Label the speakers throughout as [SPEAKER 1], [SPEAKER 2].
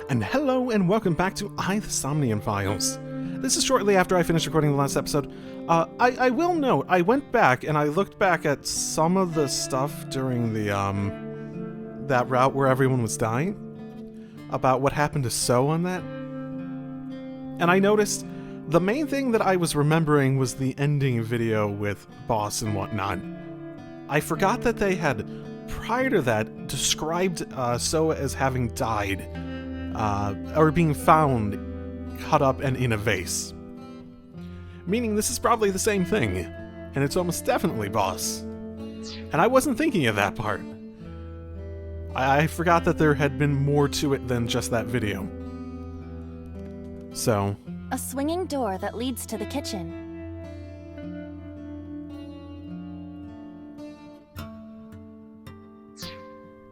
[SPEAKER 1] And hello and welcome back to the Somnium Files. This is shortly after I finished recording the last episode. I will note, I went back and I looked back at some of the stuff during the, that route where everyone was dying, about what happened to So on that. And I noticed the main thing that I was remembering was the ending video with Boss and whatnot. I forgot that they had, prior to that, described So as having died. Or being found cut up and in a vase. Meaning this is probably the same thing, and it's almost definitely Boss. And I wasn't thinking of that part. I forgot that there had been more to it than just that video. So...
[SPEAKER 2] A swinging door that leads to the kitchen.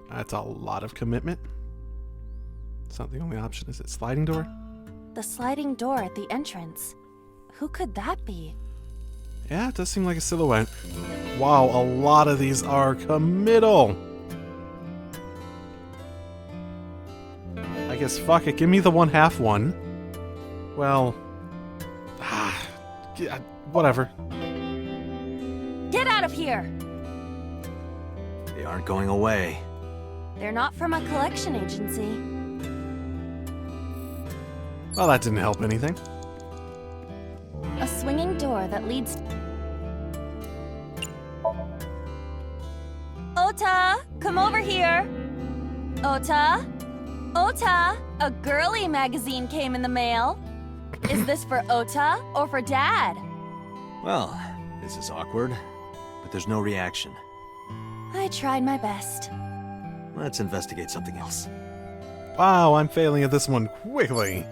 [SPEAKER 1] That's a lot of commitment. It's not the only option, is it? Sliding door?
[SPEAKER 2] The sliding door at the entrance. Who could that be?
[SPEAKER 1] Yeah, it does seem like a silhouette. Wow, a lot of these are committal. I guess fuck it, give me the 1/2 one. Well... yeah, whatever.
[SPEAKER 2] Get out of here!
[SPEAKER 3] They aren't going away.
[SPEAKER 2] They're not from a collection agency.
[SPEAKER 1] Well, that didn't help anything.
[SPEAKER 2] A swinging door that leads... Ota! Come over here! Ota? Ota! A girly magazine came in the mail. Is this for Ota or for Dad?
[SPEAKER 3] Well, this is awkward, but there's no reaction.
[SPEAKER 2] I tried my best.
[SPEAKER 3] Let's investigate something else.
[SPEAKER 1] Wow, I'm failing at this one quickly.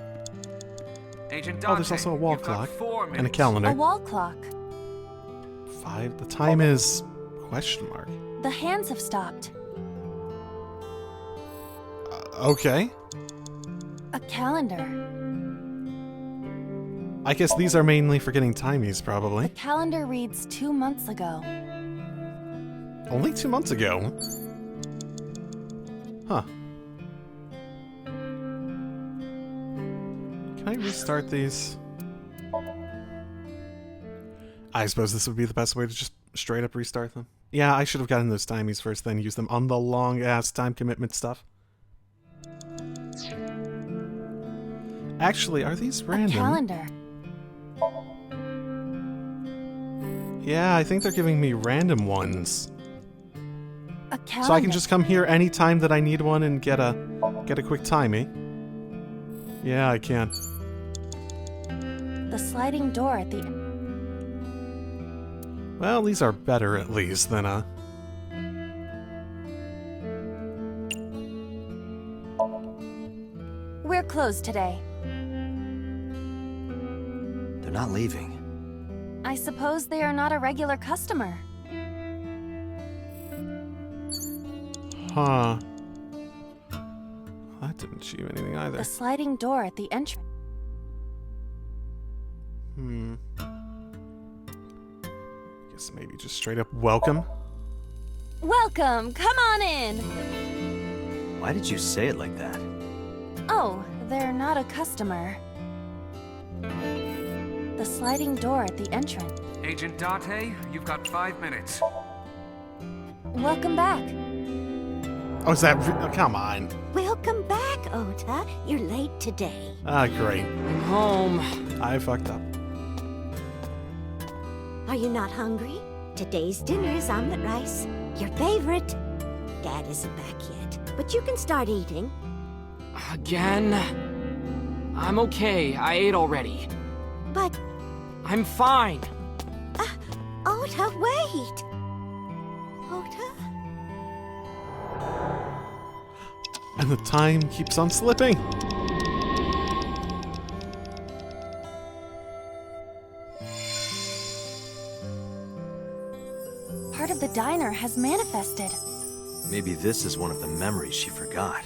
[SPEAKER 4] Agent
[SPEAKER 1] Oh, there's
[SPEAKER 4] Dante,
[SPEAKER 1] also a wall
[SPEAKER 4] you've got
[SPEAKER 1] clock
[SPEAKER 4] 4 minutes.
[SPEAKER 1] and a calendar.
[SPEAKER 2] A wall clock.
[SPEAKER 1] 5. The time is... question mark.
[SPEAKER 2] The hands have stopped.
[SPEAKER 1] Okay.
[SPEAKER 2] A calendar.
[SPEAKER 1] I guess these are mainly for getting timies, probably.
[SPEAKER 2] The calendar reads 2 months ago.
[SPEAKER 1] Only 2 months ago? Huh. Can I restart these? I suppose this would be the best way to just straight up restart them. Yeah, I should have gotten those timies first, then use them on the long-ass time commitment stuff. Actually, are these random?
[SPEAKER 2] A calendar.
[SPEAKER 1] Yeah, I think they're giving me random ones.
[SPEAKER 2] A calendar.
[SPEAKER 1] So I can just come here anytime that I need one and get a quick timey. Yeah, I can.
[SPEAKER 2] The sliding door at the...
[SPEAKER 1] Well, these are better at least than
[SPEAKER 2] We're closed today.
[SPEAKER 3] They're not leaving.
[SPEAKER 2] I suppose they are not a regular customer.
[SPEAKER 1] Huh. That didn't achieve anything either.
[SPEAKER 2] The sliding door at the entrance.
[SPEAKER 1] Guess maybe just straight up welcome.
[SPEAKER 2] Welcome! Come on in!
[SPEAKER 3] Why did you say it like that?
[SPEAKER 2] Oh, they're not a customer. The sliding door at the entrance.
[SPEAKER 4] Agent Dante, you've got 5 minutes.
[SPEAKER 2] Welcome back.
[SPEAKER 1] Oh, is that... oh, come on.
[SPEAKER 5] Welcome back, Ota. You're late today.
[SPEAKER 1] Ah, great.
[SPEAKER 6] I'm home.
[SPEAKER 1] I fucked up.
[SPEAKER 5] Are you not hungry? Today's dinner is omelet rice. Your favorite. Dad isn't back yet, but you can start eating.
[SPEAKER 6] Again? I'm okay. I ate already.
[SPEAKER 5] But,
[SPEAKER 6] I'm fine.
[SPEAKER 5] Ota, wait! Ota?
[SPEAKER 1] And the time keeps on slipping.
[SPEAKER 2] Part of the diner has manifested.
[SPEAKER 3] Maybe this is one of the memories she forgot.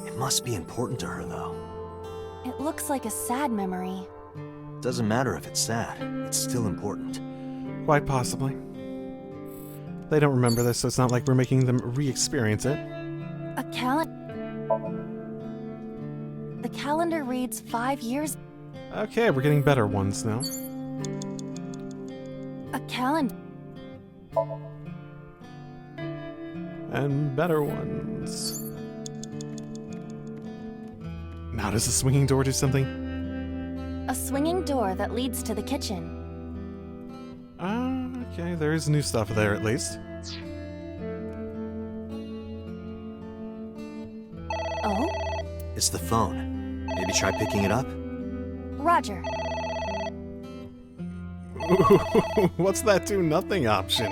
[SPEAKER 3] It must be important to her, though.
[SPEAKER 2] It looks like a sad memory.
[SPEAKER 3] Doesn't matter if it's sad. It's still important.
[SPEAKER 1] Quite possibly. They don't remember this, so it's not like we're making them re-experience it.
[SPEAKER 2] A The calendar reads 5 years.
[SPEAKER 1] Okay, we're getting better ones now.
[SPEAKER 2] A calendar.
[SPEAKER 1] And better ones. Now does the swinging door do something?
[SPEAKER 2] A swinging door that leads to the kitchen.
[SPEAKER 1] Okay, there is new stuff there at least.
[SPEAKER 2] Oh?
[SPEAKER 3] It's the phone. Maybe try picking it up?
[SPEAKER 2] Roger.
[SPEAKER 1] What's that do nothing option?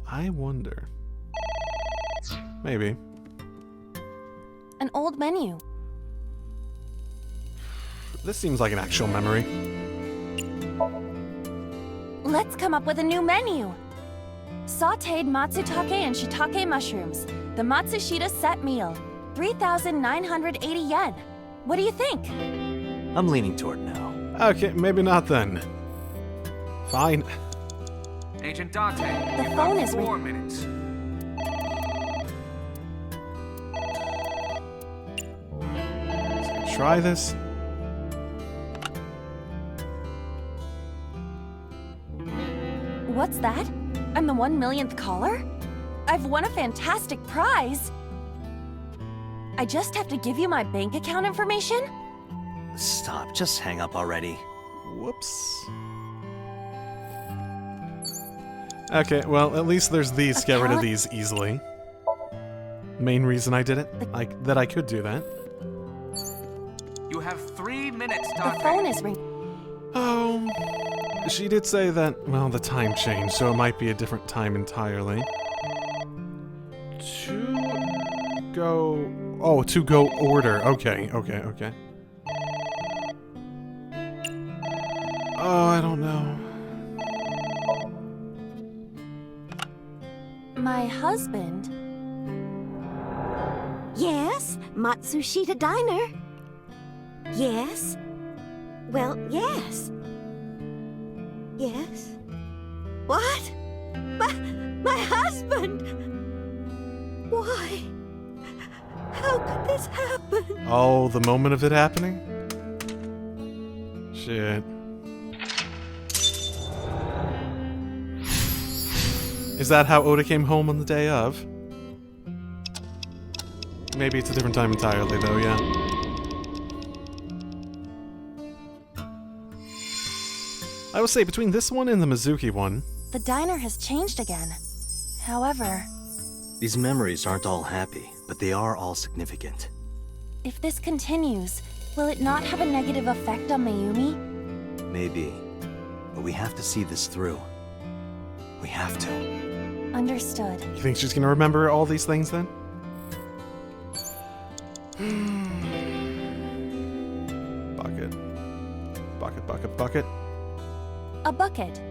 [SPEAKER 1] I wonder. Maybe.
[SPEAKER 2] An old menu.
[SPEAKER 1] This seems like an actual memory.
[SPEAKER 2] Let's come up with a new menu. Sautéed matsutake and shiitake mushrooms. The Matsushita set meal. 3,980 yen. What do you think?
[SPEAKER 3] I'm leaning toward no.
[SPEAKER 1] Okay, maybe not then. Fine.
[SPEAKER 4] Agent Date,
[SPEAKER 2] The
[SPEAKER 4] you've
[SPEAKER 2] phone
[SPEAKER 4] got
[SPEAKER 2] is
[SPEAKER 4] 4 minutes.
[SPEAKER 1] Let's try this.
[SPEAKER 2] What's that? I'm the 1,000,000th caller? I've won a fantastic prize. I just have to give you my bank account information?
[SPEAKER 3] Stop, just hang up already.
[SPEAKER 1] Whoops. Okay, well, at least there's these. Get rid of these easily. Main reason I did it, that I could do that.
[SPEAKER 4] You have 3 minutes,
[SPEAKER 2] The
[SPEAKER 4] Date.
[SPEAKER 2] phone is ringing.
[SPEAKER 1] Oh, she did say that, well, the time changed, so it might be a different time entirely. To go order. Okay. Oh, I don't know.
[SPEAKER 2] My husband?
[SPEAKER 5] Yes, Matsushita Diner. Yes. Well, yes. Yes. What? My husband! Why? How could this happen?
[SPEAKER 1] Oh, the moment of it happening? Shit. Is that how Ota came home on the day of? Maybe it's a different time entirely, though, yeah. I will say, between this one and the Mizuki one...
[SPEAKER 2] The diner has changed again. However,
[SPEAKER 3] These memories aren't all happy, but they are all significant.
[SPEAKER 2] if this continues, will it not have a negative effect on Mayumi?
[SPEAKER 3] Maybe. But we have to see this through. We have to.
[SPEAKER 2] Understood.
[SPEAKER 1] You think she's gonna remember all these things, then? Bucket. Bucket.
[SPEAKER 2] A bucket.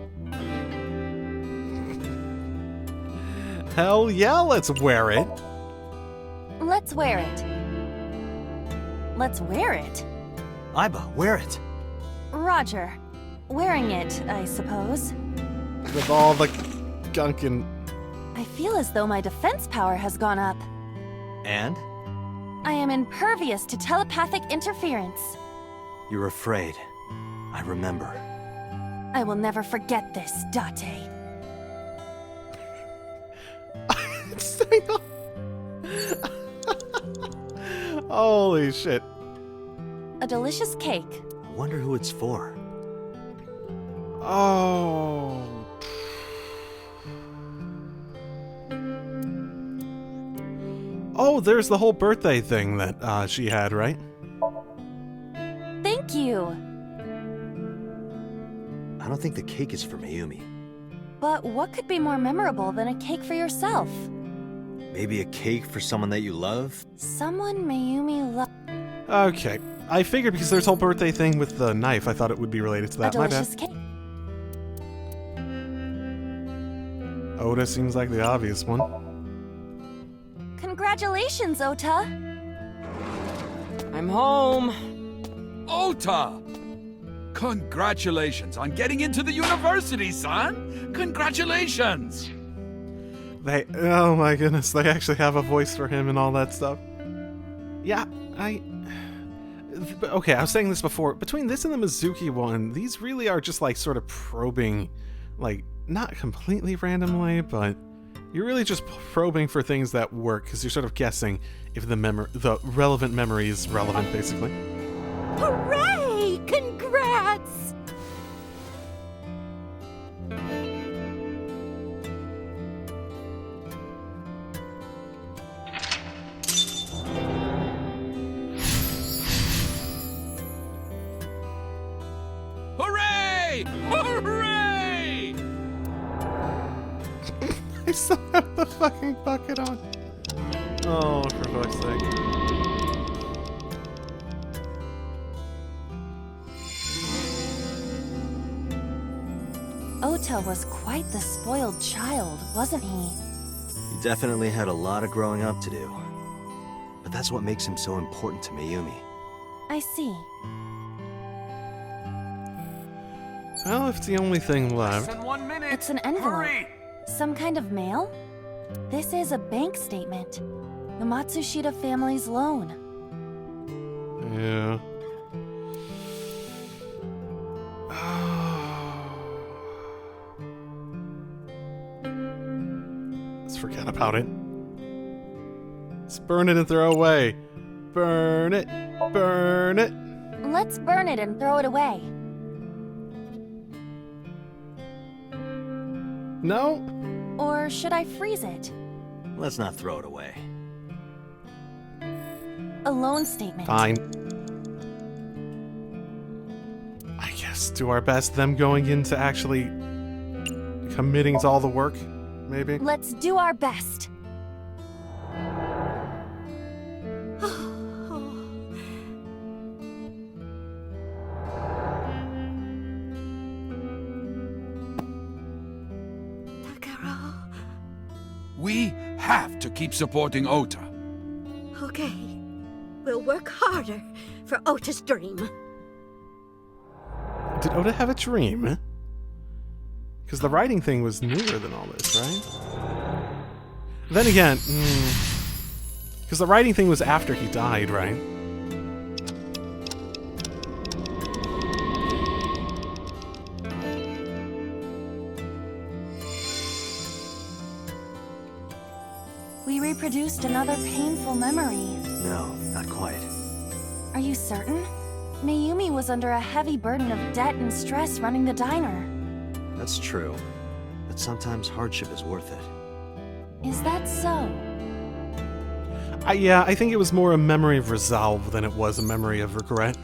[SPEAKER 1] Hell yeah, let's wear it!
[SPEAKER 2] Let's wear it. Let's wear it.
[SPEAKER 3] Aiba, wear it!
[SPEAKER 2] Roger. Wearing it, I suppose.
[SPEAKER 1] With all the gunk and...
[SPEAKER 2] I feel as though my defense power has gone up.
[SPEAKER 3] And?
[SPEAKER 2] I am impervious to telepathic interference.
[SPEAKER 3] You're afraid. I remember.
[SPEAKER 2] I will never forget this, Date.
[SPEAKER 1] Holy shit.
[SPEAKER 2] A delicious cake.
[SPEAKER 3] I wonder who it's for.
[SPEAKER 1] Oh. Oh, there's the whole birthday thing that she had, right?
[SPEAKER 2] Thank you.
[SPEAKER 3] I don't think the cake is for Mayumi.
[SPEAKER 2] But what could be more memorable than a cake for yourself?
[SPEAKER 3] Maybe a cake for someone that you love?
[SPEAKER 2] Someone Mayumi loves.
[SPEAKER 1] Okay. I figured because there's a whole birthday thing with the knife, I thought it would be related to
[SPEAKER 2] A
[SPEAKER 1] that. My bad.
[SPEAKER 2] delicious cake.
[SPEAKER 1] Ota seems like the obvious one.
[SPEAKER 2] Congratulations, Ota.
[SPEAKER 6] I'm home.
[SPEAKER 7] Ota! Congratulations on getting into the university, son! Congratulations!
[SPEAKER 1] Oh my goodness, they actually have a voice for him and all that stuff. Yeah, okay, I was saying this before. Between this and the Mizuki one, these really are just like sort of probing, like, not completely randomly, but you're really just probing for things that work, because you're sort of guessing if the relevant memory is relevant, basically.
[SPEAKER 5] Hooray! Congrats!
[SPEAKER 7] Hooray! Hooray!
[SPEAKER 1] I still have the fucking bucket on. Oh, for fuck's sake.
[SPEAKER 2] Ota was quite the spoiled child, wasn't he?
[SPEAKER 3] He definitely had a lot of growing up to do. But that's what makes him so important to Mayumi.
[SPEAKER 2] I see.
[SPEAKER 1] Well, if it's the only thing
[SPEAKER 4] Less
[SPEAKER 1] left.
[SPEAKER 4] than 1 minute.
[SPEAKER 2] It's an envelope.
[SPEAKER 4] Hurry!
[SPEAKER 2] Some kind of mail? This is a bank statement. The Matsushita family's loan.
[SPEAKER 1] Yeah. Let's forget about it. Let's burn it and throw away. Burn it. Burn it.
[SPEAKER 2] Let's burn it and throw it away.
[SPEAKER 1] No?
[SPEAKER 2] Or should I freeze it?
[SPEAKER 3] Let's not throw it away.
[SPEAKER 2] A loan statement.
[SPEAKER 1] Fine. I guess do our best, them going into actually committing to all the work, maybe?
[SPEAKER 2] Let's do our best.
[SPEAKER 5] Takaro.
[SPEAKER 7] We have to keep supporting Ota.
[SPEAKER 5] Okay. We'll work harder for Ota's dream.
[SPEAKER 1] Did Ota have a dream? Because the writing thing was newer than all this, right? Then again, because the writing thing was after he died, right?
[SPEAKER 2] We reproduced another painful memory.
[SPEAKER 3] No, not quite.
[SPEAKER 2] Are you certain? Mayumi was under a heavy burden of debt and stress running the diner.
[SPEAKER 3] That's true. But sometimes hardship is worth it.
[SPEAKER 2] Is that so?
[SPEAKER 1] Yeah, I think it was more a memory of resolve than it was a memory of regret.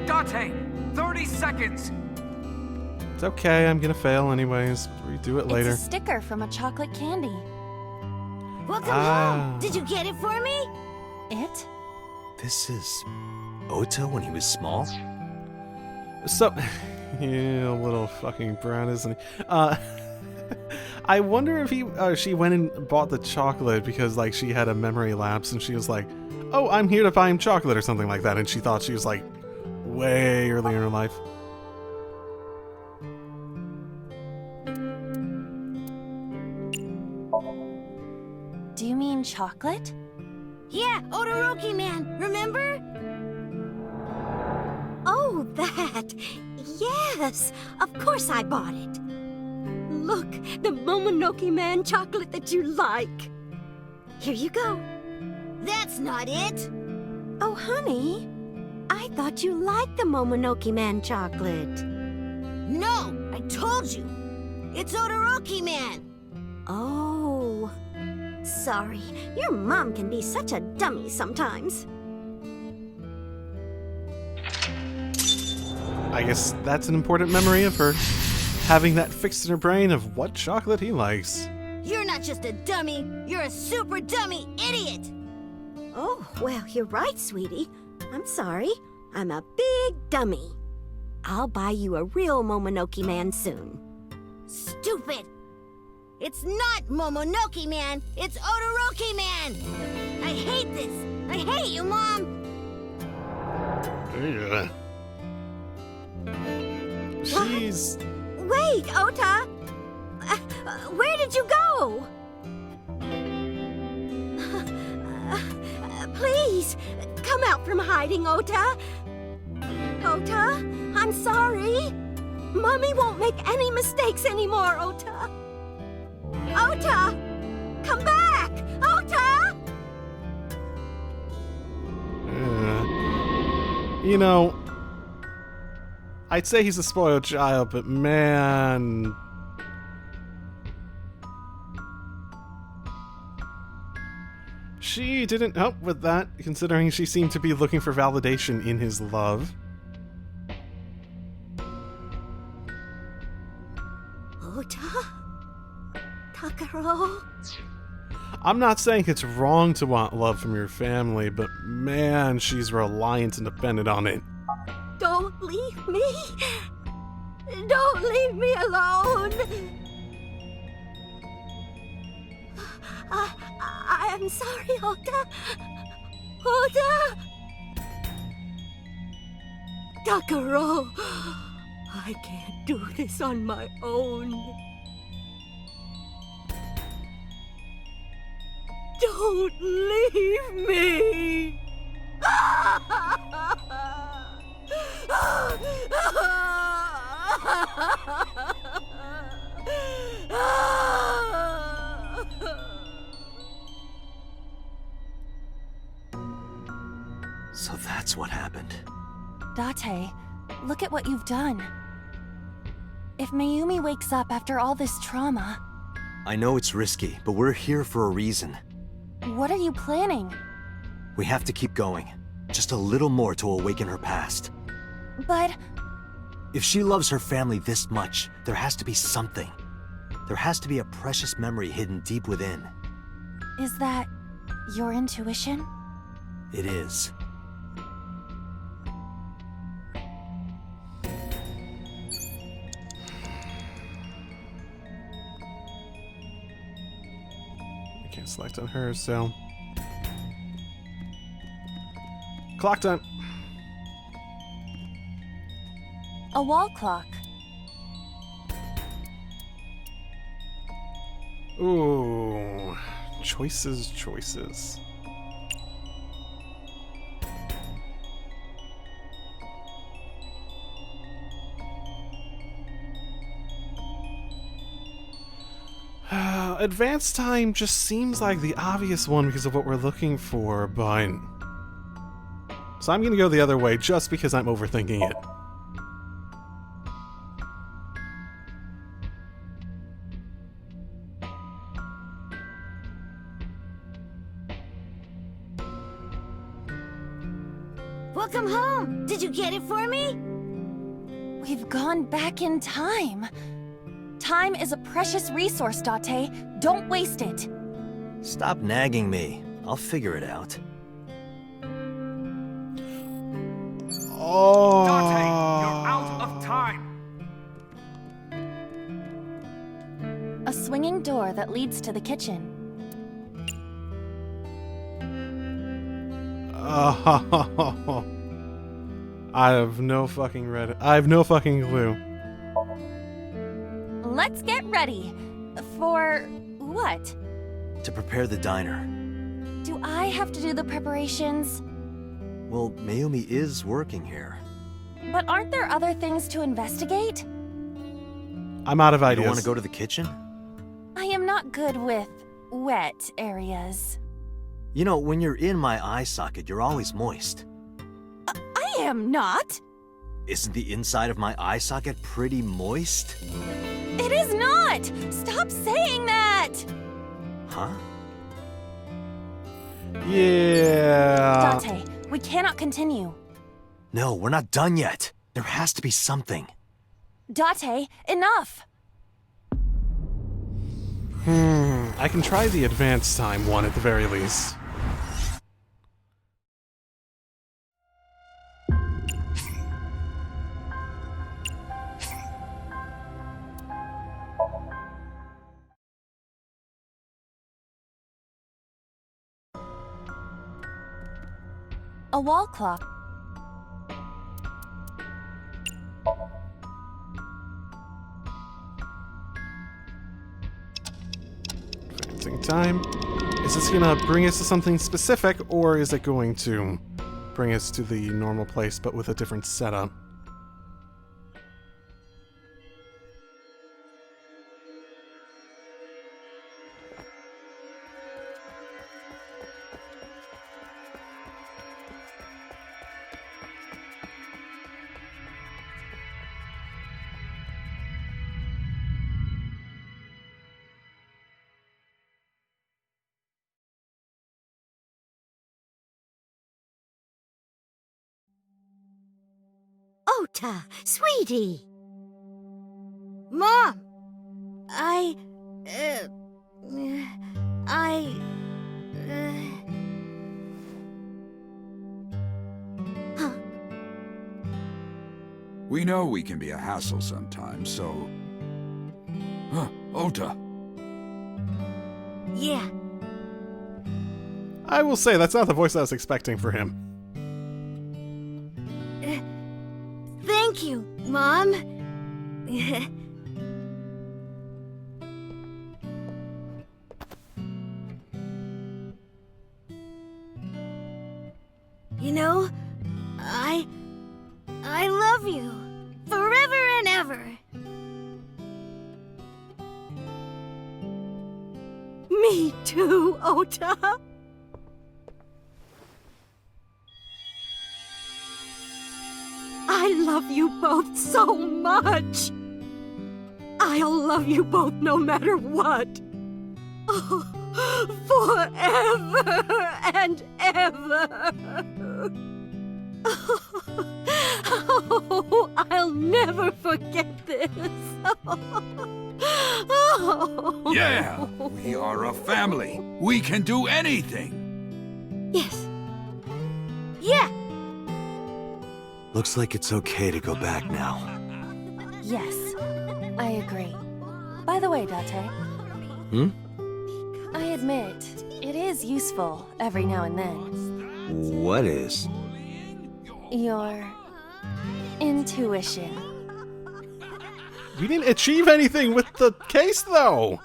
[SPEAKER 4] Dante, 30 seconds.
[SPEAKER 1] It's okay, I'm gonna fail anyways. Redo it later.
[SPEAKER 2] It's a sticker from a chocolate candy.
[SPEAKER 5] Welcome
[SPEAKER 1] Ah.
[SPEAKER 5] home. Did you get it for me?
[SPEAKER 2] It?
[SPEAKER 3] This is Ota when he was small?
[SPEAKER 1] So, yeah, a little fucking brat, isn't he? I wonder if she went and bought the chocolate because, like, she had a memory lapse and she was like, oh, I'm here to buy him chocolate or something like that, and she thought she was, like, way earlier in her life.
[SPEAKER 2] Do you mean chocolate?
[SPEAKER 5] Yeah, Todoroki man, remember? Oh, that. Yes, of course I bought it. Look, the Momonoke Man chocolate that you like. Here you go. That's not it. Oh, honey, I thought you liked the Momonoke Man chocolate. No, I told you. It's Todoroki Man. Oh, sorry. Your mom can be such a dummy sometimes.
[SPEAKER 1] I guess that's an important memory of her having that fixed in her brain of what chocolate he likes.
[SPEAKER 5] You're not just a dummy, you're a super dummy idiot! Oh, well, you're right, sweetie. I'm sorry. I'm a big dummy. I'll buy you a real Momonoke Man soon. Stupid! It's not Momonoke Man, it's Todoroki Man! I hate this! I hate you, Mom!
[SPEAKER 1] Ugh. She's...
[SPEAKER 5] Wait, Ota! Where did you go? Please, come out from hiding, Ota. Ota, I'm sorry. Mommy won't make any mistakes anymore, Ota. Ota! Come back! Ota!
[SPEAKER 1] You know, I'd say he's a spoiled child, but man... She didn't help with that, considering she seemed to be looking for validation in his love.
[SPEAKER 5] Ota? Takaro?
[SPEAKER 1] I'm not saying it's wrong to want love from your family, but man, she's reliant and dependent on it.
[SPEAKER 5] Don't leave me! Don't leave me alone! I am sorry, Ota. Ota! Takaro! I can't do this on my own. Don't leave me!
[SPEAKER 3] So that's what happened.
[SPEAKER 2] Date, look at what you've done. If Mayumi wakes up after all this trauma,
[SPEAKER 3] I know it's risky, but we're here for a reason.
[SPEAKER 2] what are you planning?
[SPEAKER 3] We have to keep going. Just a little more to awaken her past.
[SPEAKER 2] But
[SPEAKER 3] If she loves her family this much, there has to be something. There has to be a precious memory hidden deep within.
[SPEAKER 2] is that your intuition?
[SPEAKER 3] It is.
[SPEAKER 1] I can't select on her, so... Clock time!
[SPEAKER 2] A wall clock.
[SPEAKER 1] Ooh... Choices, choices. Advance time just seems like the obvious one because of what we're looking for, but... So I'm gonna go the other way just because I'm overthinking it.
[SPEAKER 5] Welcome home! Did you get it for me?
[SPEAKER 2] We've gone back in time. Time is a precious resource, Date. Don't waste it.
[SPEAKER 3] Stop nagging me. I'll figure it out.
[SPEAKER 1] Oh.
[SPEAKER 4] Date, you're out of time.
[SPEAKER 2] A swinging door that leads to the kitchen.
[SPEAKER 1] Oh. I have no fucking clue.
[SPEAKER 2] Let's get ready. For what?
[SPEAKER 3] To prepare the diner.
[SPEAKER 2] Do I have to do the preparations?
[SPEAKER 3] Well, Mayumi is working here.
[SPEAKER 2] But aren't there other things to investigate?
[SPEAKER 1] I'm out of
[SPEAKER 3] You
[SPEAKER 1] ideas.
[SPEAKER 3] don't want to go to the kitchen?
[SPEAKER 2] I am not good with wet areas.
[SPEAKER 3] You know, when you're in my eye socket, you're always moist.
[SPEAKER 2] I am not.
[SPEAKER 3] Isn't the inside of my eye socket pretty moist?
[SPEAKER 2] It is not. Stop saying that.
[SPEAKER 3] Huh?
[SPEAKER 1] Yeah.
[SPEAKER 2] Date, we cannot continue.
[SPEAKER 3] No, we're not done yet. There has to be something.
[SPEAKER 2] Date, enough.
[SPEAKER 1] I can try the advance time one at the very least.
[SPEAKER 2] A wall clock.
[SPEAKER 1] time. Is this gonna bring us to something specific, or is it going to bring us to the normal place but with a different setup?
[SPEAKER 5] Ota, sweetie. Mom, I... Huh?
[SPEAKER 7] We know we can be a hassle sometimes, so... Huh, Ota.
[SPEAKER 5] Yeah.
[SPEAKER 1] I will say, that's not the voice I was expecting for him.
[SPEAKER 5] Thank you, Mom. You know, I love you. Forever and ever. Me too, Ota. I love you both so much. I'll love you both no matter what. Oh, forever and ever. Oh, I'll never forget this. Oh.
[SPEAKER 7] Yeah, we are a family. We can do anything.
[SPEAKER 5] Yes. Yeah.
[SPEAKER 3] Looks like it's okay to go back now.
[SPEAKER 2] Yes, I agree. By the way, Date. I admit, it is useful every now and then.
[SPEAKER 3] What is?
[SPEAKER 2] Your intuition.
[SPEAKER 1] We didn't achieve anything with the case, though!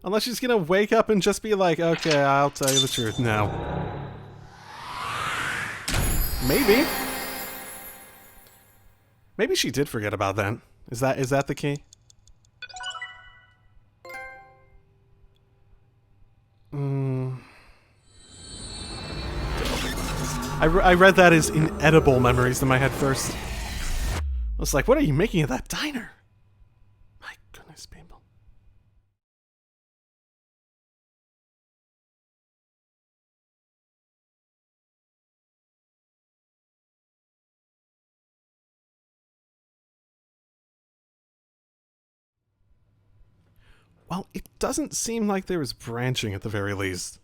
[SPEAKER 1] Unless she's gonna wake up and just be like, okay, I'll tell you the truth now. Maybe. Maybe she did forget about that. Is that the key? I read that as inedible memories in my head first. I was like, what are you making at that diner? My goodness, people. Well, it doesn't seem like there was branching at the very least.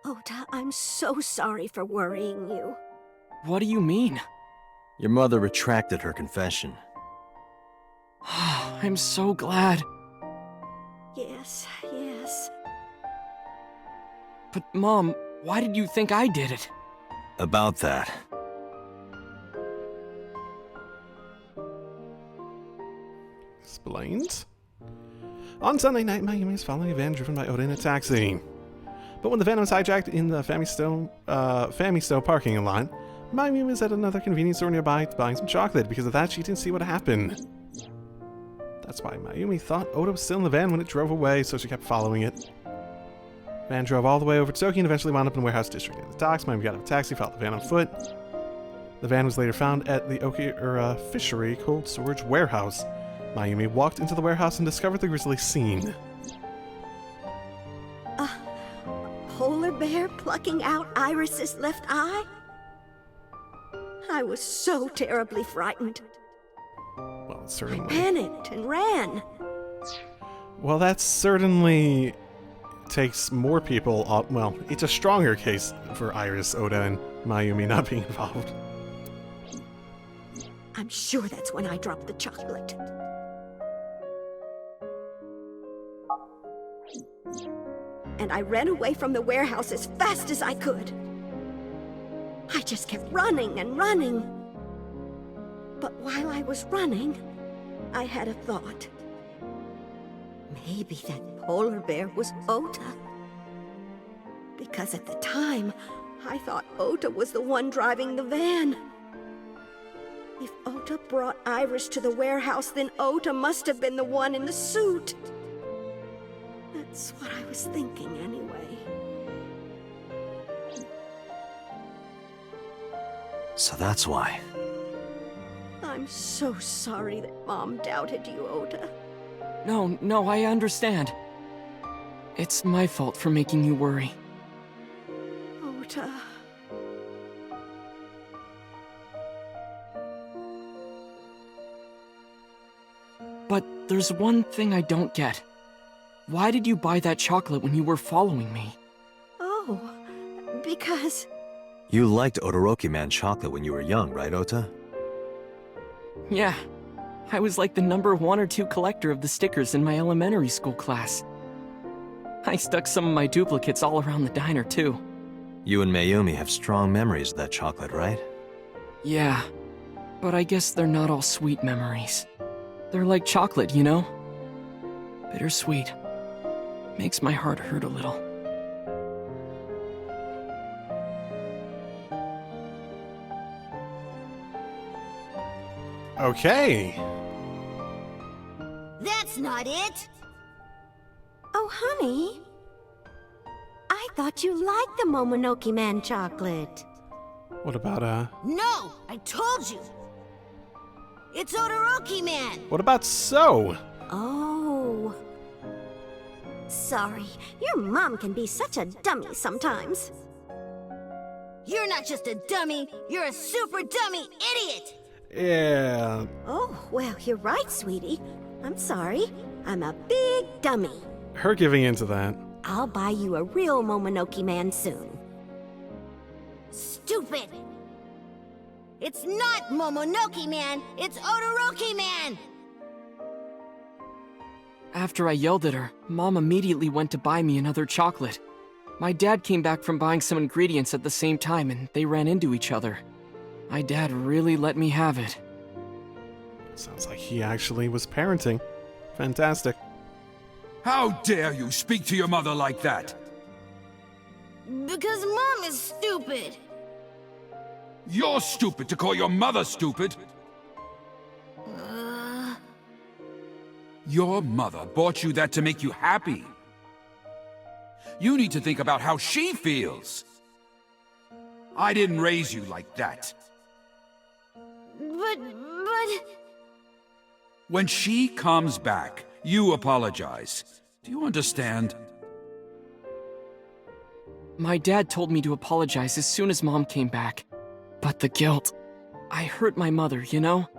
[SPEAKER 5] Ota, I'm so sorry for worrying you.
[SPEAKER 6] What do you mean?
[SPEAKER 3] Your mother retracted her confession.
[SPEAKER 6] I'm so glad.
[SPEAKER 5] Yes, yes.
[SPEAKER 6] But Mom, why did you think I did it?
[SPEAKER 3] About that.
[SPEAKER 1] Explained. On Sunday night, Mayumi is following a van driven by Ota in a taxi. But when the van was hijacked in the Famisto parking lot, Mayumi was at another convenience store nearby buying some chocolate. Because of that, she didn't see what happened. That's why Mayumi thought Ota was still in the van when it drove away, so she kept following it. Van drove all the way over to Tokyo and eventually wound up in the warehouse district near the docks. Mayumi got out of a taxi, followed the van on foot. The van was later found at the Okira Fishery Cold Storage Warehouse. Mayumi walked into the warehouse and discovered the grisly scene.
[SPEAKER 5] A polar bear plucking out Iris's left eye? I was so terribly frightened.
[SPEAKER 1] Well,
[SPEAKER 5] I
[SPEAKER 1] certainly.
[SPEAKER 5] panicked and ran.
[SPEAKER 1] Well, that certainly takes more people up. Well, it's a stronger case for Iris, Ota, and Mayumi not being involved.
[SPEAKER 5] I'm sure that's when I dropped the chocolate. And I ran away from the warehouse as fast as I could. I just kept running and running. But while I was running, I had a thought. Maybe that polar bear was Ota. Because at the time, I thought Ota was the one driving the van. If Ota brought Iris to the warehouse, then Ota must have been the one in the suit. That's what I was thinking anyway.
[SPEAKER 3] So that's why.
[SPEAKER 5] I'm so sorry that Mom doubted you, Ota.
[SPEAKER 6] No, I understand. It's my fault for making you worry.
[SPEAKER 5] Ota.
[SPEAKER 6] But there's one thing I don't get. Why did you buy that chocolate when you were following me?
[SPEAKER 5] Oh, because...
[SPEAKER 3] You liked Todoroki Man chocolate when you were young, right, Ota?
[SPEAKER 6] Yeah. I was like the number 1 or 2 collector of the stickers in my elementary school class. I stuck some of my duplicates all around the diner, too.
[SPEAKER 3] You and Mayumi have strong memories of that chocolate, right?
[SPEAKER 6] Yeah. But I guess they're not all sweet memories. They're like chocolate, you know? Bittersweet. Makes my heart hurt a little.
[SPEAKER 1] Okay.
[SPEAKER 5] That's not it! Oh, honey. I thought you liked the Momonoke Man chocolate.
[SPEAKER 1] What about,
[SPEAKER 5] No! I told you! It's Todoroki Man!
[SPEAKER 1] what about So?
[SPEAKER 5] Oh. Sorry. Your mom can be such a dummy sometimes. You're not just a dummy, you're a super dummy idiot!
[SPEAKER 1] Yeah.
[SPEAKER 5] Oh, well, you're right, sweetie. I'm sorry. I'm a big dummy.
[SPEAKER 1] Her giving into that.
[SPEAKER 5] I'll buy you a real Momonoke Man soon. Stupid! It's not Momonoke Man, it's Todoroki Man!
[SPEAKER 6] After I yelled at her, Mom immediately went to buy me another chocolate. My dad came back from buying some ingredients at the same time and they ran into each other. My dad really let me have it.
[SPEAKER 1] Sounds like he actually was parenting. Fantastic.
[SPEAKER 7] How dare you speak to your mother like that?
[SPEAKER 5] Because Mom is stupid.
[SPEAKER 7] You're stupid to call your mother stupid. Your mother bought you that to make you happy. You need to think about how she feels. I didn't raise you like that.
[SPEAKER 5] But...
[SPEAKER 7] When she comes back, you apologize. Do you understand?
[SPEAKER 6] My dad told me to apologize as soon as Mom came back. But the guilt... I hurt my mother, you know?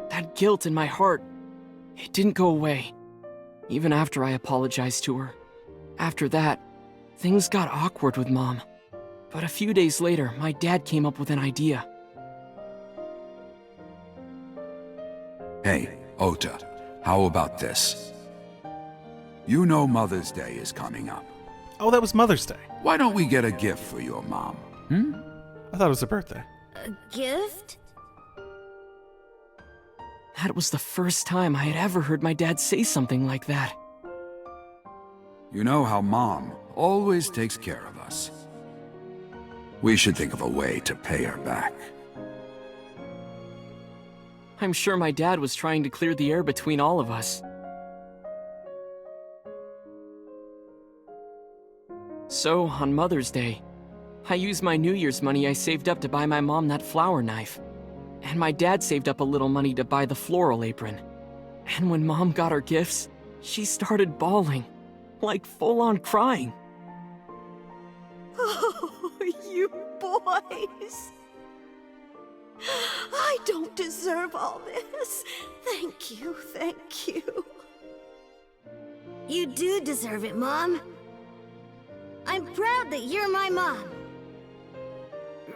[SPEAKER 6] That guilt in my heart, it didn't go away. Even after I apologized to her. After that, things got awkward with Mom. But a few days later, my dad came up with an idea.
[SPEAKER 7] Hey, Ota, how about this? You know Mother's Day is coming up.
[SPEAKER 1] Oh, that was Mother's Day.
[SPEAKER 7] Why don't we get a gift for your mom?
[SPEAKER 1] I thought it was her birthday.
[SPEAKER 5] A gift?
[SPEAKER 6] That was the first time I had ever heard my dad say something like that.
[SPEAKER 7] You know how Mom always takes care of us. We should think of a way to pay her back.
[SPEAKER 6] I'm sure my dad was trying to clear the air between all of us. So, on Mother's Day, I used my New Year's money I saved up to buy my mom that flower knife. And my dad saved up a little money to buy the floral apron. And when Mom got her gifts, she started bawling. Like full-on crying.
[SPEAKER 5] Oh, you boys. I don't deserve all this. Thank you, thank you. You do deserve it, Mom. I'm proud that you're my mom.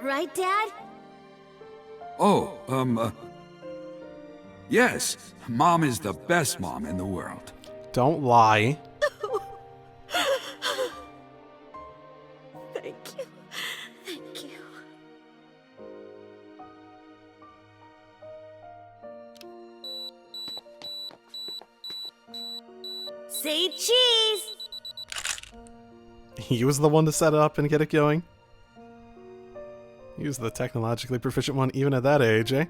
[SPEAKER 5] Right, Dad?
[SPEAKER 7] Oh, yes, Mom is the best mom in the world.
[SPEAKER 1] Don't lie.
[SPEAKER 5] Thank you. Thank you. Say cheese!
[SPEAKER 1] He was the one to set it up and get it going. He was the technologically proficient one even at that age, eh?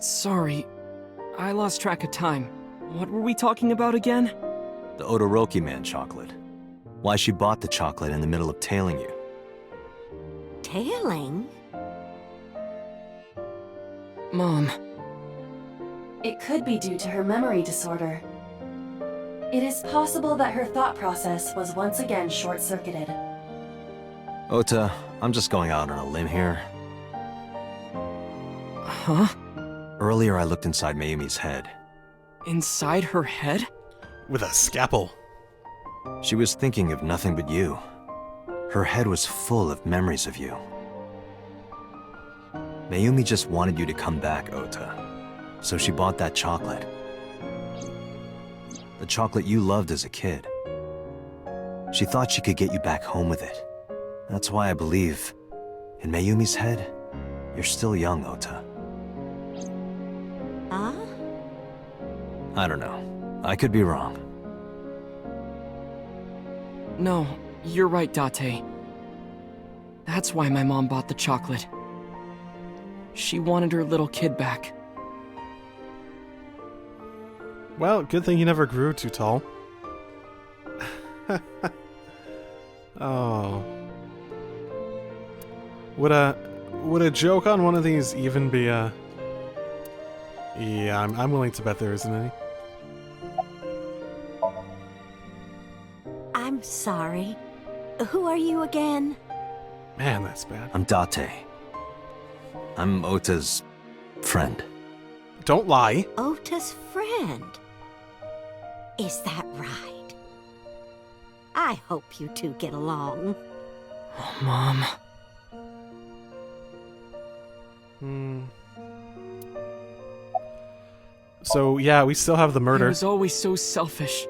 [SPEAKER 6] Sorry, I lost track of time. What were we talking about again?
[SPEAKER 3] The Ota Man chocolate. Why she bought the chocolate in the middle of tailing you.
[SPEAKER 5] Tailing?
[SPEAKER 6] Mom,
[SPEAKER 2] It could be due to her memory disorder. It is possible that her thought process was once again short-circuited.
[SPEAKER 3] Ota, I'm just going out on a limb here.
[SPEAKER 6] huh?
[SPEAKER 3] Earlier I looked inside Mayumi's head.
[SPEAKER 6] Inside her head?
[SPEAKER 1] With a scalpel.
[SPEAKER 3] She was thinking of nothing but you. Her head was full of memories of you. Mayumi just wanted you to come back, Ota. So she bought that chocolate. The chocolate you loved as a kid. She thought she could get you back home with it. That's why I believe, in Mayumi's head, you're still young, Ota.
[SPEAKER 5] Huh?
[SPEAKER 3] I don't know. I could be wrong.
[SPEAKER 6] No, you're right, Date. That's why my mom bought the chocolate. She wanted her little kid back.
[SPEAKER 1] Well, good thing you never grew too tall. Oh. Would a joke on one of these even be a... Yeah, I'm willing to bet there isn't any.
[SPEAKER 5] I'm sorry. Who are you again?
[SPEAKER 1] Man, that's bad.
[SPEAKER 3] I'm Date. I'm Ota's friend.
[SPEAKER 1] Don't lie.
[SPEAKER 5] Ota's friend. Is that right? I hope you two get along.
[SPEAKER 6] Oh, Mom.
[SPEAKER 1] So, yeah, we still have the
[SPEAKER 6] I
[SPEAKER 1] murder.
[SPEAKER 6] was always so selfish.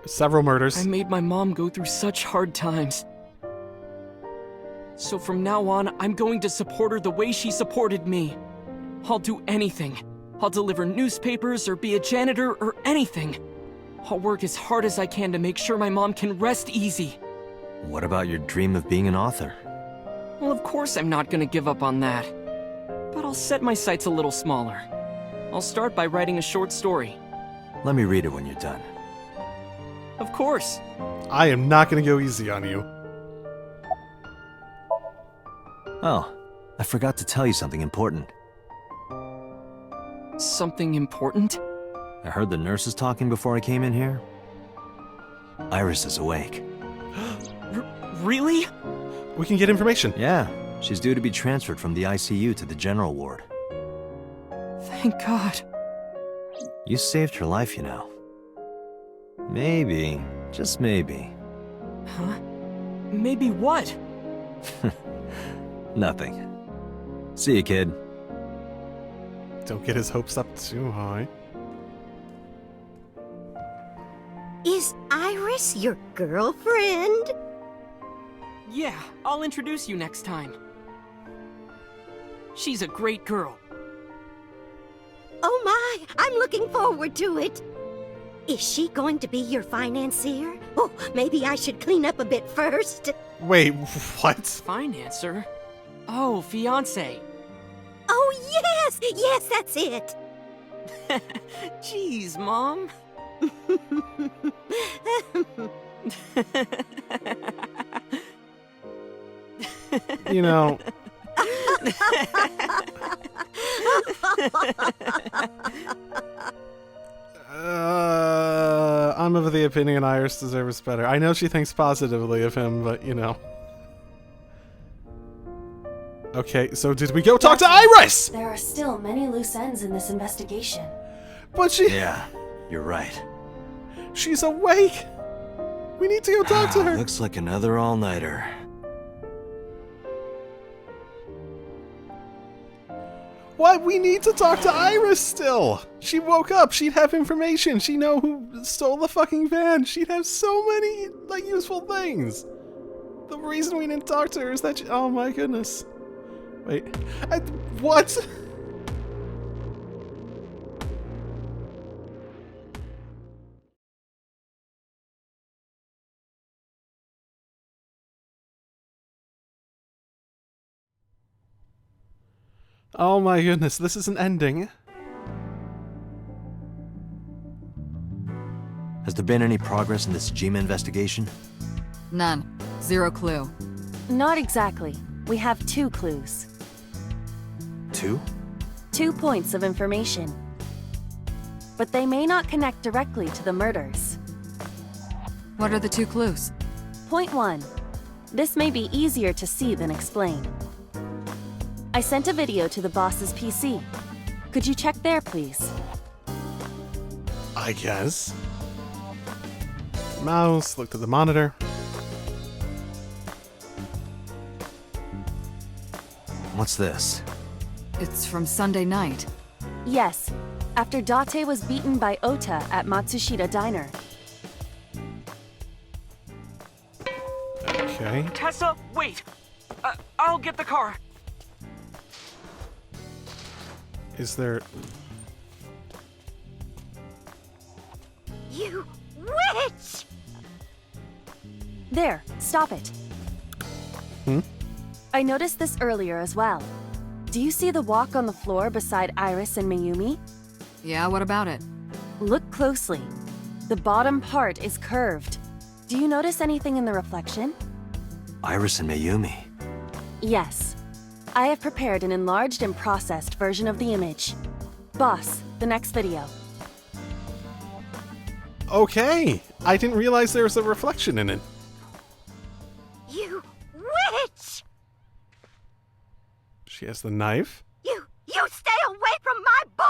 [SPEAKER 1] Several murders.
[SPEAKER 6] I made my mom go through such hard times. So from now on, I'm going to support her the way she supported me. I'll do anything. I'll deliver newspapers or be a janitor or anything. I'll work as hard as I can to make sure my mom can rest easy.
[SPEAKER 3] What about your dream of being an author?
[SPEAKER 6] Well, of course I'm not gonna give up on that. But I'll set my sights a little smaller. I'll start by writing a short story.
[SPEAKER 3] Let me read it when you're done.
[SPEAKER 6] Of course.
[SPEAKER 1] I am not going to go easy on you.
[SPEAKER 3] Oh, I forgot to tell you something important.
[SPEAKER 6] Something important?
[SPEAKER 3] I heard the nurses talking before I came in here. Iris is awake.
[SPEAKER 6] Really?
[SPEAKER 1] We can get information.
[SPEAKER 3] Yeah, she's due to be transferred from the ICU to the general ward.
[SPEAKER 6] Thank God.
[SPEAKER 3] You saved her life, you know. Maybe, just maybe.
[SPEAKER 6] Huh? Maybe what?
[SPEAKER 3] Nothing. See you, kid.
[SPEAKER 1] Don't get his hopes up too high.
[SPEAKER 5] Is Iris your girlfriend?
[SPEAKER 6] Yeah, I'll introduce you next time. She's a great girl.
[SPEAKER 5] Oh my, I'm looking forward to it. Is she going to be your financier? Oh, maybe I should clean up a bit first.
[SPEAKER 1] Wait, what?
[SPEAKER 6] Financer? Oh, fiance.
[SPEAKER 5] Oh, yes! Yes, that's it!
[SPEAKER 6] Jeez, Mom.
[SPEAKER 1] You know... I'm of the opinion Iris deserves better. I know she thinks positively of him, but you know. Okay, so did we go talk to Iris?
[SPEAKER 2] There are still many loose ends in this investigation.
[SPEAKER 1] But she...
[SPEAKER 3] Yeah, you're right.
[SPEAKER 1] She's awake! We need to go talk to her!
[SPEAKER 3] Looks like another all-nighter.
[SPEAKER 1] What? We need to talk to Iris still! She woke up, she'd have information, she'd know who stole the fucking van, she'd have so many, like, useful things! The reason we didn't talk to her is that she... Oh my goodness. Wait. What? Oh my goodness, this is an ending.
[SPEAKER 3] Has there been any progress in this Jima investigation?
[SPEAKER 8] None. Zero clue.
[SPEAKER 2] Not exactly. We have 2 clues.
[SPEAKER 3] 2?
[SPEAKER 2] 2 points of information. But they may not connect directly to the murders.
[SPEAKER 8] What are the 2 clues?
[SPEAKER 2] Point 1. This may be easier to see than explain. I sent a video to the boss's PC. Could you check there, please?
[SPEAKER 1] I guess. Mouse, looked at the monitor.
[SPEAKER 3] What's this?
[SPEAKER 8] It's from Sunday night.
[SPEAKER 2] Yes, after Date was beaten by Ota at Matsushita Diner.
[SPEAKER 1] Okay.
[SPEAKER 6] Tessa, wait! I'll get the car.
[SPEAKER 1] Is there...
[SPEAKER 5] You witch!
[SPEAKER 2] There, stop it.
[SPEAKER 1] Hmm?
[SPEAKER 2] I noticed this earlier as well. Do you see the walk on the floor beside Iris and Mayumi?
[SPEAKER 8] Yeah, what about it?
[SPEAKER 2] Look closely. The bottom part is curved. Do you notice anything in the reflection?
[SPEAKER 3] Iris and Mayumi.
[SPEAKER 2] Yes. I have prepared an enlarged and processed version of the image. Boss, the next video.
[SPEAKER 1] Okay! I didn't realize there was a reflection in it.
[SPEAKER 5] You witch!
[SPEAKER 1] She has the knife.
[SPEAKER 5] You stay away from my boy!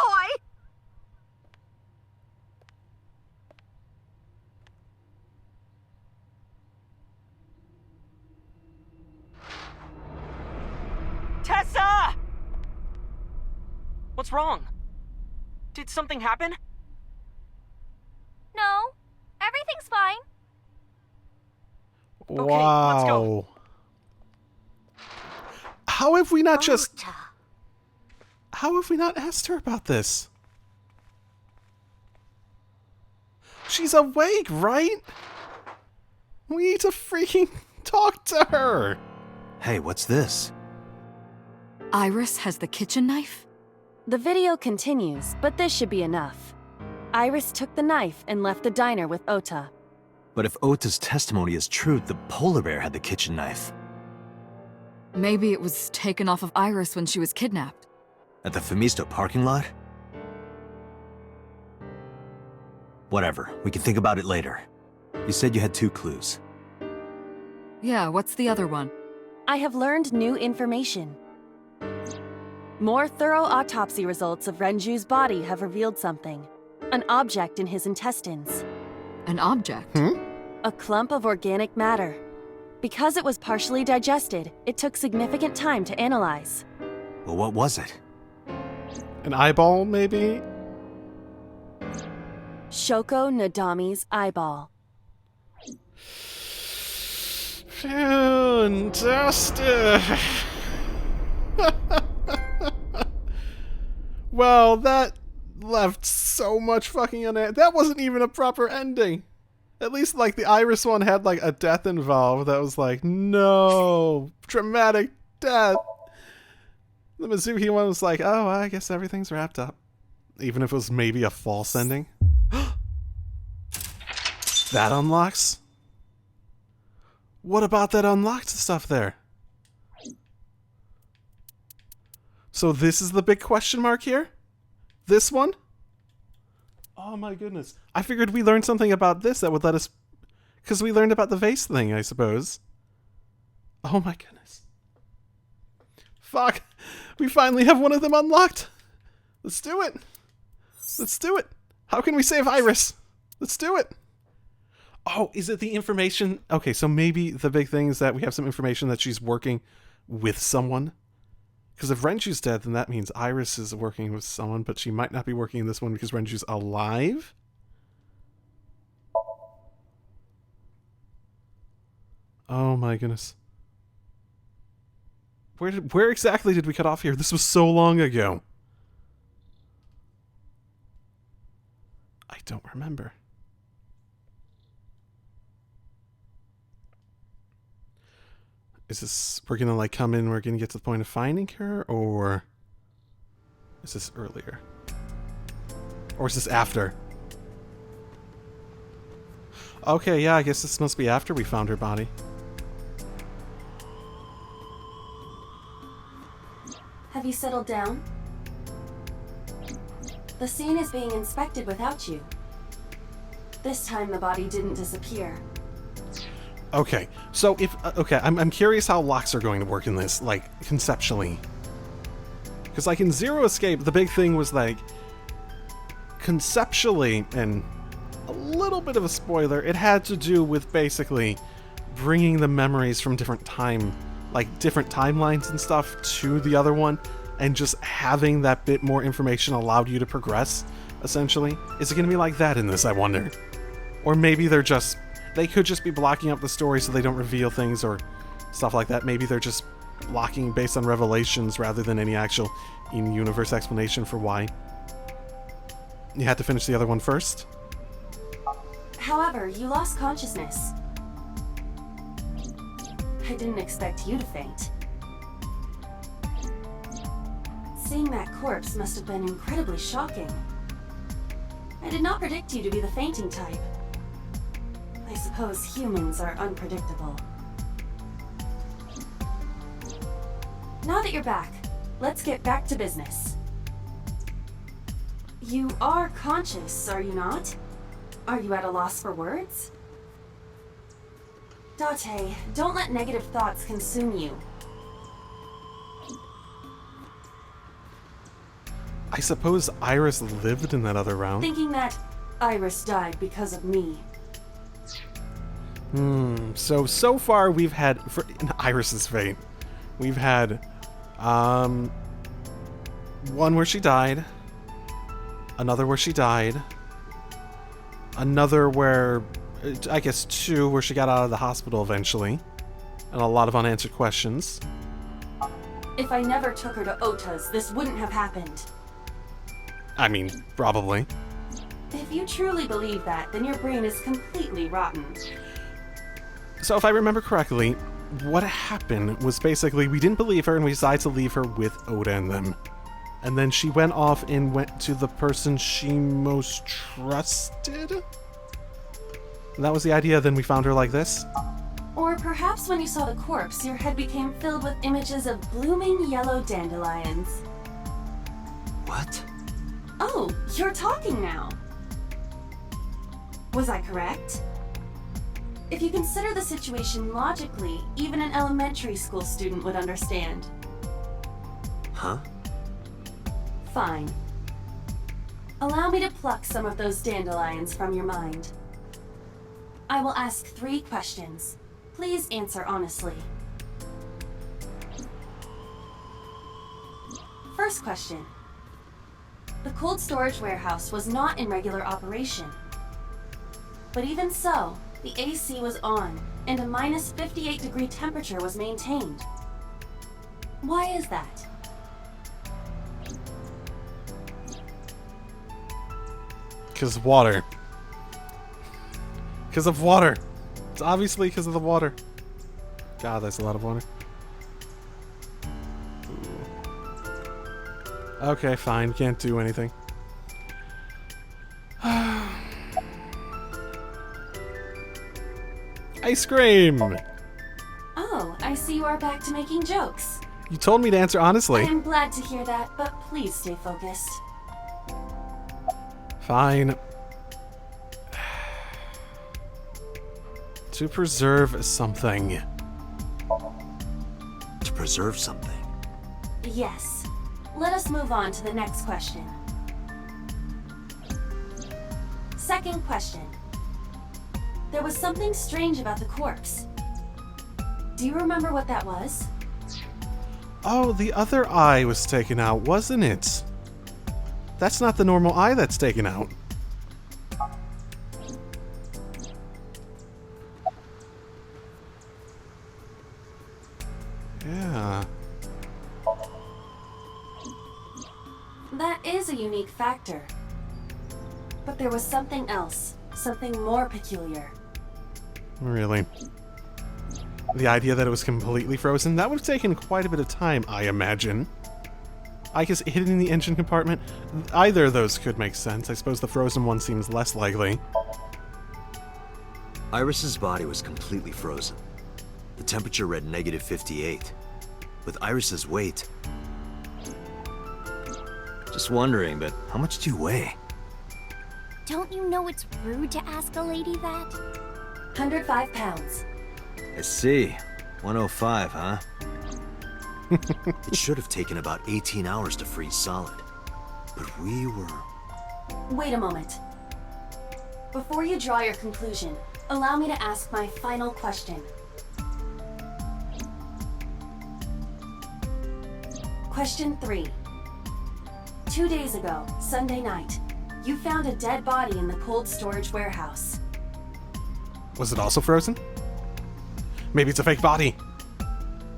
[SPEAKER 6] Tessa! What's wrong? Did something happen?
[SPEAKER 2] No, everything's fine.
[SPEAKER 1] Wow.
[SPEAKER 6] let's go.
[SPEAKER 1] How have we not just...
[SPEAKER 5] Ota.
[SPEAKER 1] How have we not asked her about this? She's awake, right? We need to freaking talk to her.
[SPEAKER 3] Hey, what's this?
[SPEAKER 8] Iris has the kitchen knife?
[SPEAKER 2] The video continues, but this should be enough. Iris took the knife and left the diner with Ota.
[SPEAKER 3] But if Ota's testimony is true, the polar bear had the kitchen knife.
[SPEAKER 8] Maybe it was taken off of Iris when she was kidnapped.
[SPEAKER 3] At the Femisto parking lot? Whatever, we can think about it later. You said you had 2 clues.
[SPEAKER 8] Yeah, what's the other one?
[SPEAKER 2] I have learned new information. More thorough autopsy results of Renju's body have revealed something. An object in his intestines.
[SPEAKER 8] An object?
[SPEAKER 2] A clump of organic matter. Because it was partially digested, it took significant time to analyze.
[SPEAKER 3] Well, what was it?
[SPEAKER 1] An eyeball, maybe?
[SPEAKER 2] Shoko Nadami's eyeball.
[SPEAKER 1] Fantastic! Well, that left so much fucking unanswered. That wasn't even a proper ending. At least, like, the Iris one had, like, a death involved that was like, no, dramatic death. The Mizuki one was like, oh, I guess everything's wrapped up. Even if it was maybe a false ending. That unlocks? What about that unlocked stuff there? So this is the big question mark here? This one? Oh my goodness. I figured we learned something about this that would let us... Because we learned about the vase thing, I suppose. Oh my goodness. Fuck. We finally have one of them unlocked. Let's do it. Let's do it. How can we save Iris? Let's do it. Oh, is it the information? Okay, so maybe the big thing is that we have some information that she's working with someone. Because if Renju's dead, then that means Iris is working with someone, but she might not be working in this one because Renju's alive? Oh my goodness. Where exactly did we cut off here? This was so long ago. I don't remember. Is this, we're gonna like come in, we're gonna get to the point of finding her, or Is this earlier? Or is this after? Okay, yeah, I guess this must be after we found her body.
[SPEAKER 2] Have you settled down? The scene is being inspected without you. This time the body didn't disappear.
[SPEAKER 1] Okay, so if... okay, I'm curious how locks are going to work in this, like, conceptually. Because, like, in Zero Escape, the big thing was, like, conceptually, and a little bit of a spoiler, it had to do with basically bringing the memories from different timelines and stuff to the other one, and just having that bit more information allowed you to progress, essentially. Is it going to be like that in this, I wonder? Or maybe they could just be blocking up the story so they don't reveal things or stuff like that. Maybe they're just blocking based on revelations rather than any actual in-universe explanation for why. You had to finish the other one first?
[SPEAKER 2] However, you lost consciousness. I didn't expect you to faint. Seeing that corpse must have been incredibly shocking. I did not predict you to be the fainting type. I suppose humans are unpredictable. Now that you're back, let's get back to business. You are conscious, are you not? Are you at a loss for words? Date, don't let negative thoughts consume you.
[SPEAKER 1] I suppose Iris lived in that other round.
[SPEAKER 2] Thinking that Iris died because of me.
[SPEAKER 1] So far we've had, in Iris's fate, we've had, one where she died, another where she died, another where, I guess two where she got out of the hospital eventually, and a lot of unanswered questions.
[SPEAKER 2] If I never took her to Ota's, this wouldn't have happened.
[SPEAKER 1] I mean, probably.
[SPEAKER 2] If you truly believe that, then your brain is completely rotten.
[SPEAKER 1] So if I remember correctly, what happened was basically we didn't believe her and we decided to leave her with Ota and them. And then she went off and went to the person she most trusted? And that was the idea, then we found her like this?
[SPEAKER 2] Or perhaps when you saw the corpse, your head became filled with images of blooming yellow dandelions.
[SPEAKER 3] What?
[SPEAKER 2] Oh, you're talking now. Was I correct? If you consider the situation logically, even an elementary school student would understand.
[SPEAKER 3] Huh?
[SPEAKER 2] Fine. Allow me to pluck some of those dandelions from your mind. I will ask 3 questions. Please answer honestly. First question. The cold storage warehouse was not in regular operation. But even so, the AC was on, and a minus 58-degree temperature was maintained. Why is that?
[SPEAKER 1] Because of water. Because of water. It's obviously because of the water. God, that's a lot of water. Ooh. Okay, fine. Can't do anything. Ice cream!
[SPEAKER 2] Oh, I see you are back to making jokes.
[SPEAKER 1] You told me to answer honestly.
[SPEAKER 2] I am glad to hear that, but please stay focused.
[SPEAKER 1] Fine. To preserve something.
[SPEAKER 3] To preserve something?
[SPEAKER 2] Yes. Let us move on to the next question. Second question. There was something strange about the corpse. Do you remember what that was?
[SPEAKER 1] Oh, the other eye was taken out, wasn't it? That's not the normal eye that's taken out. Yeah.
[SPEAKER 2] That is a unique factor. But there was something else, something more peculiar.
[SPEAKER 1] Really? The idea that it was completely frozen? That would have taken quite a bit of time, I imagine. I guess hidden in the engine compartment. Either of those could make sense. I suppose the frozen one seems less likely.
[SPEAKER 3] Iris's body was completely frozen. The temperature read -58. With Iris's weight... Just wondering, but how much do you weigh?
[SPEAKER 5] Don't you know it's rude to ask a lady that?
[SPEAKER 2] 105 pounds.
[SPEAKER 3] I see. 105, huh? It should have taken about 18 hours to freeze solid. But we were...
[SPEAKER 2] Wait a moment. Before you draw your conclusion, allow me to ask my final question. Question 3. 2 days ago, Sunday night, you found a dead body in the cold storage warehouse.
[SPEAKER 1] Was it also frozen? Maybe it's a fake body.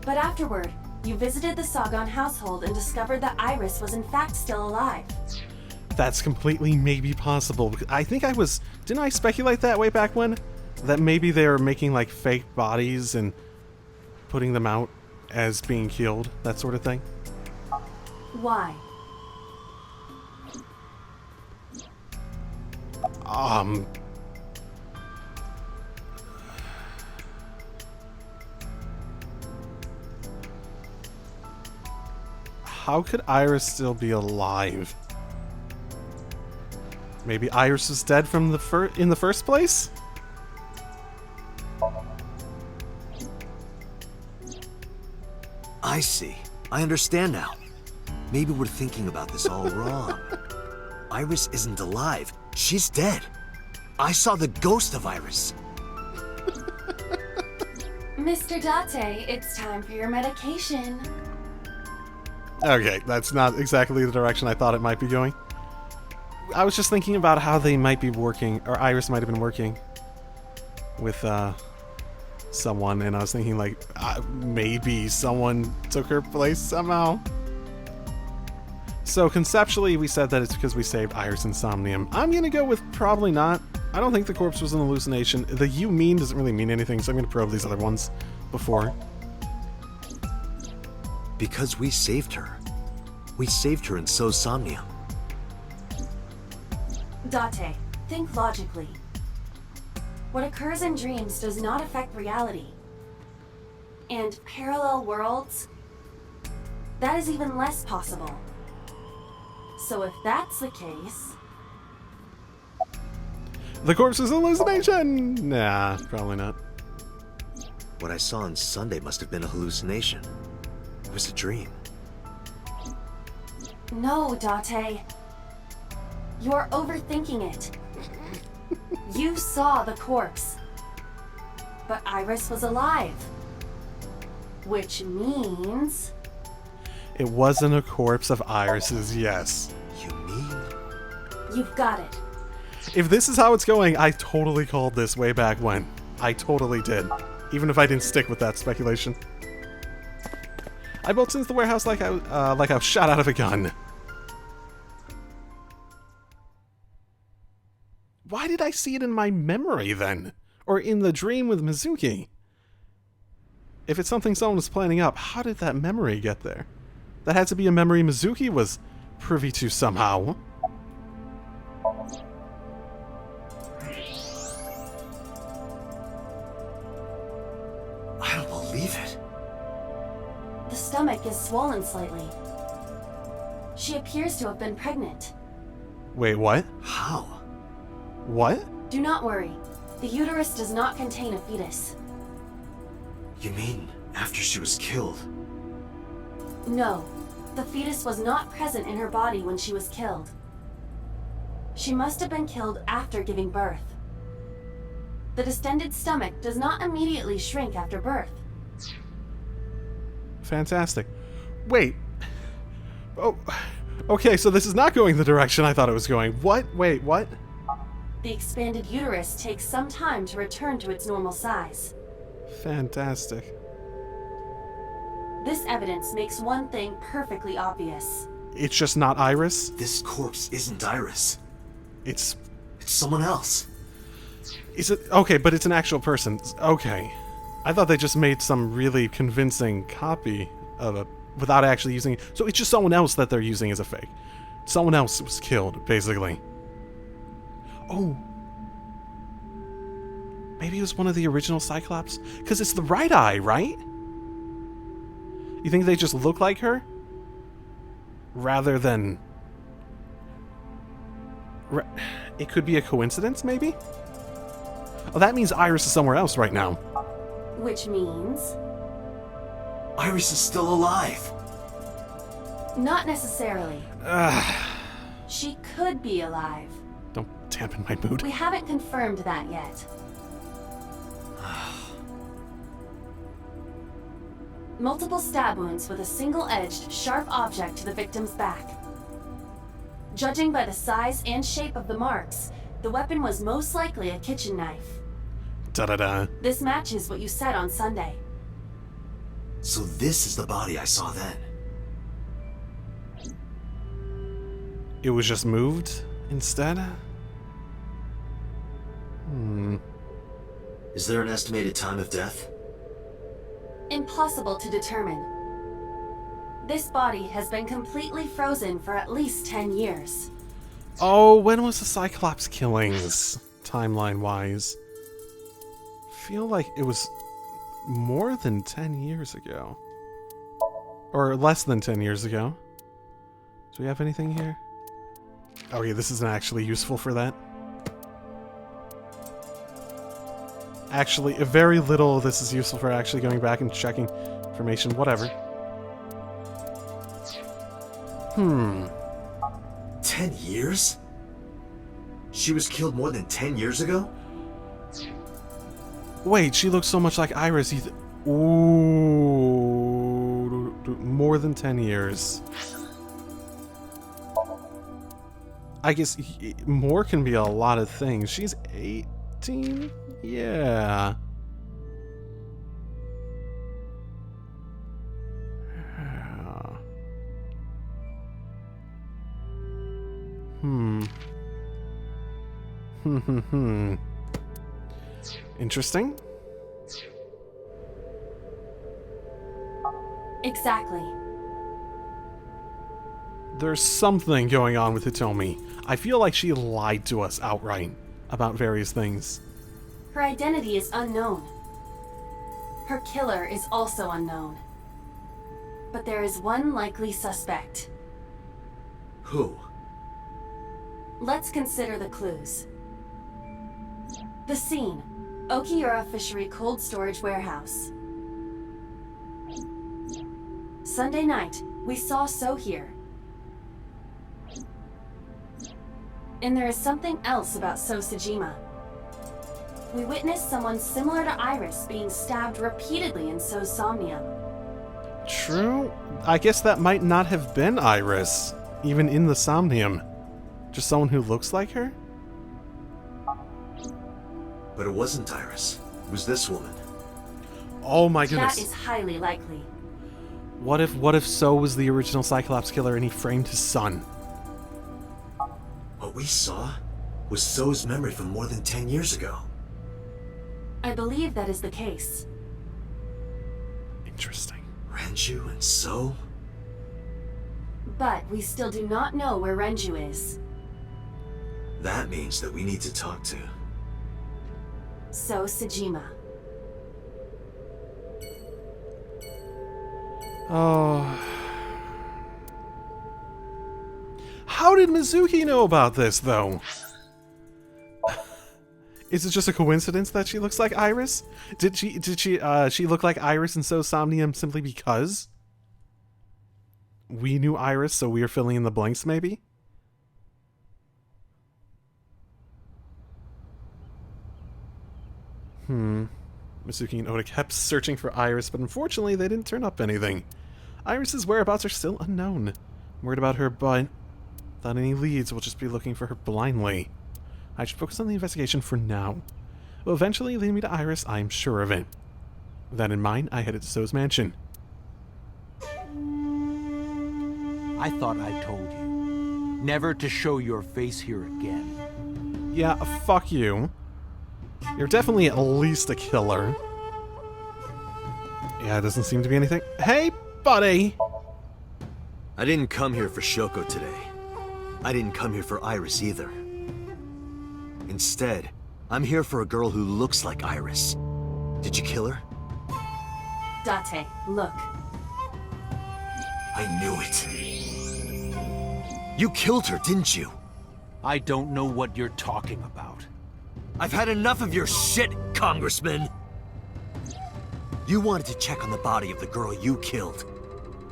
[SPEAKER 2] But afterward, you visited the Sagan household and discovered that Iris was in fact still alive.
[SPEAKER 1] That's completely maybe possible. I think I was... Didn't I speculate that way back when? That maybe they were making, like, fake bodies and putting them out as being killed, that sort of thing?
[SPEAKER 2] Why?
[SPEAKER 1] How could Iris still be alive? Maybe Iris is dead from the in the first place?
[SPEAKER 3] I see. I understand now. Maybe we're thinking about this all wrong. Iris isn't alive. She's dead. I saw the ghost of Iris.
[SPEAKER 2] Mr. Date, it's time for your medication.
[SPEAKER 1] Okay, that's not exactly the direction I thought it might be going. I was just thinking about how they might be working, or Iris might have been working with someone, and I was thinking like maybe someone took her place somehow. So conceptually, we said that it's because we saved Iris and Somnium. I'm gonna go with probably not. I don't think the corpse was an hallucination. The "you mean" doesn't really mean anything, so I'm gonna probe these other ones before.
[SPEAKER 3] Because we saved her. We saved her and so Somnium.
[SPEAKER 2] Date, think logically. What occurs in dreams does not affect reality. And parallel worlds? That is even less possible. So if that's the case...
[SPEAKER 1] The corpse is a hallucination! Nah, probably not.
[SPEAKER 3] What I saw on Sunday must have been a hallucination. It was a dream.
[SPEAKER 2] No, Date. You're overthinking it. You saw the corpse. But Iris was alive. Which means...
[SPEAKER 1] It wasn't a corpse of Iris's, yes.
[SPEAKER 3] You mean?
[SPEAKER 2] You've got it.
[SPEAKER 1] If this is how it's going, I totally called this way back when. I totally did. Even if I didn't stick with that speculation. I built into the warehouse like I was shot out of a gun. Why did I see it in my memory then? Or in the dream with Mizuki? If it's something someone was planning up, how did that memory get there? That had to be a memory Mizuki was privy to somehow.
[SPEAKER 3] I don't believe it.
[SPEAKER 2] The stomach is swollen slightly. She appears to have been pregnant.
[SPEAKER 1] Wait, what?
[SPEAKER 3] How?
[SPEAKER 1] What?
[SPEAKER 2] Do not worry. The uterus does not contain a fetus.
[SPEAKER 3] You mean after she was killed?
[SPEAKER 2] No, the fetus was not present in her body when she was killed. She must have been killed after giving birth. The distended stomach does not immediately shrink after birth.
[SPEAKER 1] Fantastic. Wait. Oh, okay, so this is not going the direction I thought it was going. What? Wait, what?
[SPEAKER 2] The expanded uterus takes some time to return to its normal size.
[SPEAKER 1] Fantastic.
[SPEAKER 2] This evidence makes one thing perfectly obvious.
[SPEAKER 1] It's just not Iris?
[SPEAKER 3] This corpse isn't Iris.
[SPEAKER 1] It's
[SPEAKER 3] someone else.
[SPEAKER 1] Is it? Okay, but it's an actual person. Okay. I thought they just made some really convincing copy of a without actually using it. So it's just someone else that they're using as a fake. Someone else was killed, basically. Oh. Maybe it was one of the original Cyclops? Because it's the right eye, right? You think they just look like her? Rather than... It could be a coincidence, maybe? Oh, that means Iris is somewhere else right now.
[SPEAKER 2] Which means...
[SPEAKER 3] Iris is still alive.
[SPEAKER 2] Not necessarily. She could be alive.
[SPEAKER 1] Don't dampen my mood.
[SPEAKER 2] We haven't confirmed that yet. Multiple stab wounds with a single-edged, sharp object to the victim's back. Judging by the size and shape of the marks, the weapon was most likely a kitchen knife.
[SPEAKER 1] Da-da-da.
[SPEAKER 2] This matches what you said on Sunday.
[SPEAKER 3] So this is the body I saw then.
[SPEAKER 1] It was just moved instead?
[SPEAKER 3] Is there an estimated time of death?
[SPEAKER 2] Impossible to determine. This body has been completely frozen for at least 10 years.
[SPEAKER 1] Oh, when was the Cyclops killings, timeline-wise? Feel like it was more than 10 years ago. Or less than 10 years ago. Do we have anything here? Okay, this isn't actually useful for that. Actually, very little of this is useful for actually going back and checking information. Whatever.
[SPEAKER 3] 10 years? She was killed more than 10 years ago?
[SPEAKER 1] Wait, she looks so much like Iris. Ooh, more than 10 years. I guess more can be a lot of things. She's 18? Yeah. Interesting.
[SPEAKER 2] Exactly.
[SPEAKER 1] There's something going on with Hitomi. I feel like she lied to us outright about various things.
[SPEAKER 2] Her identity is unknown. Her killer is also unknown. But there is one likely suspect.
[SPEAKER 3] Who?
[SPEAKER 2] Let's consider the clues. The scene. Okiura Fishery Cold Storage Warehouse. Sunday night, we saw So here. And there is something else about So Sejima. We witnessed someone similar to Iris being stabbed repeatedly in So's Somnium.
[SPEAKER 1] True. I guess that might not have been Iris, even in the Somnium. Just someone who looks like her?
[SPEAKER 3] But it wasn't Iris. It was this woman.
[SPEAKER 1] Oh my goodness.
[SPEAKER 2] That is highly likely.
[SPEAKER 1] What if So was the original Cyclops killer and he framed his son?
[SPEAKER 3] What we saw was So's memory from more than 10 years ago.
[SPEAKER 2] I believe that is the case.
[SPEAKER 1] Interesting.
[SPEAKER 3] Renju and So?
[SPEAKER 2] But we still do not know where Renju is.
[SPEAKER 3] That means that we need to talk to...
[SPEAKER 2] So Sejima.
[SPEAKER 1] Oh. How did Mizuki know about this, though? Is it just a coincidence that she looks like Iris? Did she look like Iris in So Somnium simply because we knew Iris, so we are filling in the blanks, maybe? Mizuki and Ota kept searching for Iris, but unfortunately they didn't turn up anything. Iris's whereabouts are still unknown. I'm worried about her, but without any leads, we'll just be looking for her blindly. I should focus on the investigation for now. It will eventually lead me to Iris, I'm sure of it. With that in mind, I headed to So's mansion.
[SPEAKER 9] I thought I told you never to show your face here again.
[SPEAKER 1] Yeah, fuck you. You're definitely at least a killer. Yeah, it doesn't seem to be anything. Hey, buddy!
[SPEAKER 3] I didn't come here for Shoko today. I didn't come here for Iris either. Instead, I'm here for a girl who looks like Iris. Did you kill her?
[SPEAKER 2] Date, look.
[SPEAKER 3] I knew it. You killed her, didn't you?
[SPEAKER 9] I don't know what you're talking about.
[SPEAKER 3] I've had enough of your shit, Congressman! You wanted to check on the body of the girl you killed.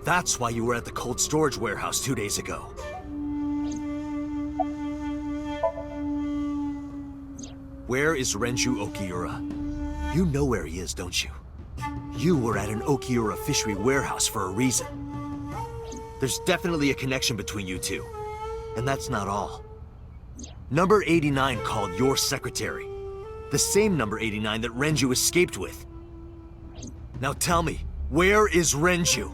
[SPEAKER 3] That's why you were at the cold storage warehouse 2 days ago. Where is Renju Okiura? You know where he is, don't you? You were at an Okiura fishery warehouse for a reason. There's definitely a connection between you two. And that's not all. Number 89 called your secretary. The same number 89 that Renju escaped with. Now tell me, where is Renju?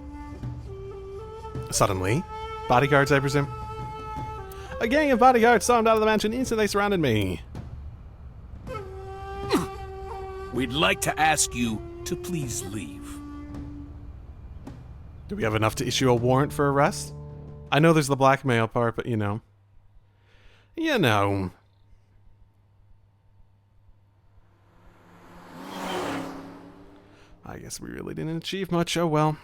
[SPEAKER 1] Suddenly, bodyguards, I presume. A gang of bodyguards stormed out of the mansion. Instantly surrounded me.
[SPEAKER 4] We'd like to ask you to please leave.
[SPEAKER 1] Do we have enough to issue a warrant for arrest? I know there's the blackmail part, but you know. You know. I guess we really didn't achieve much. Oh well.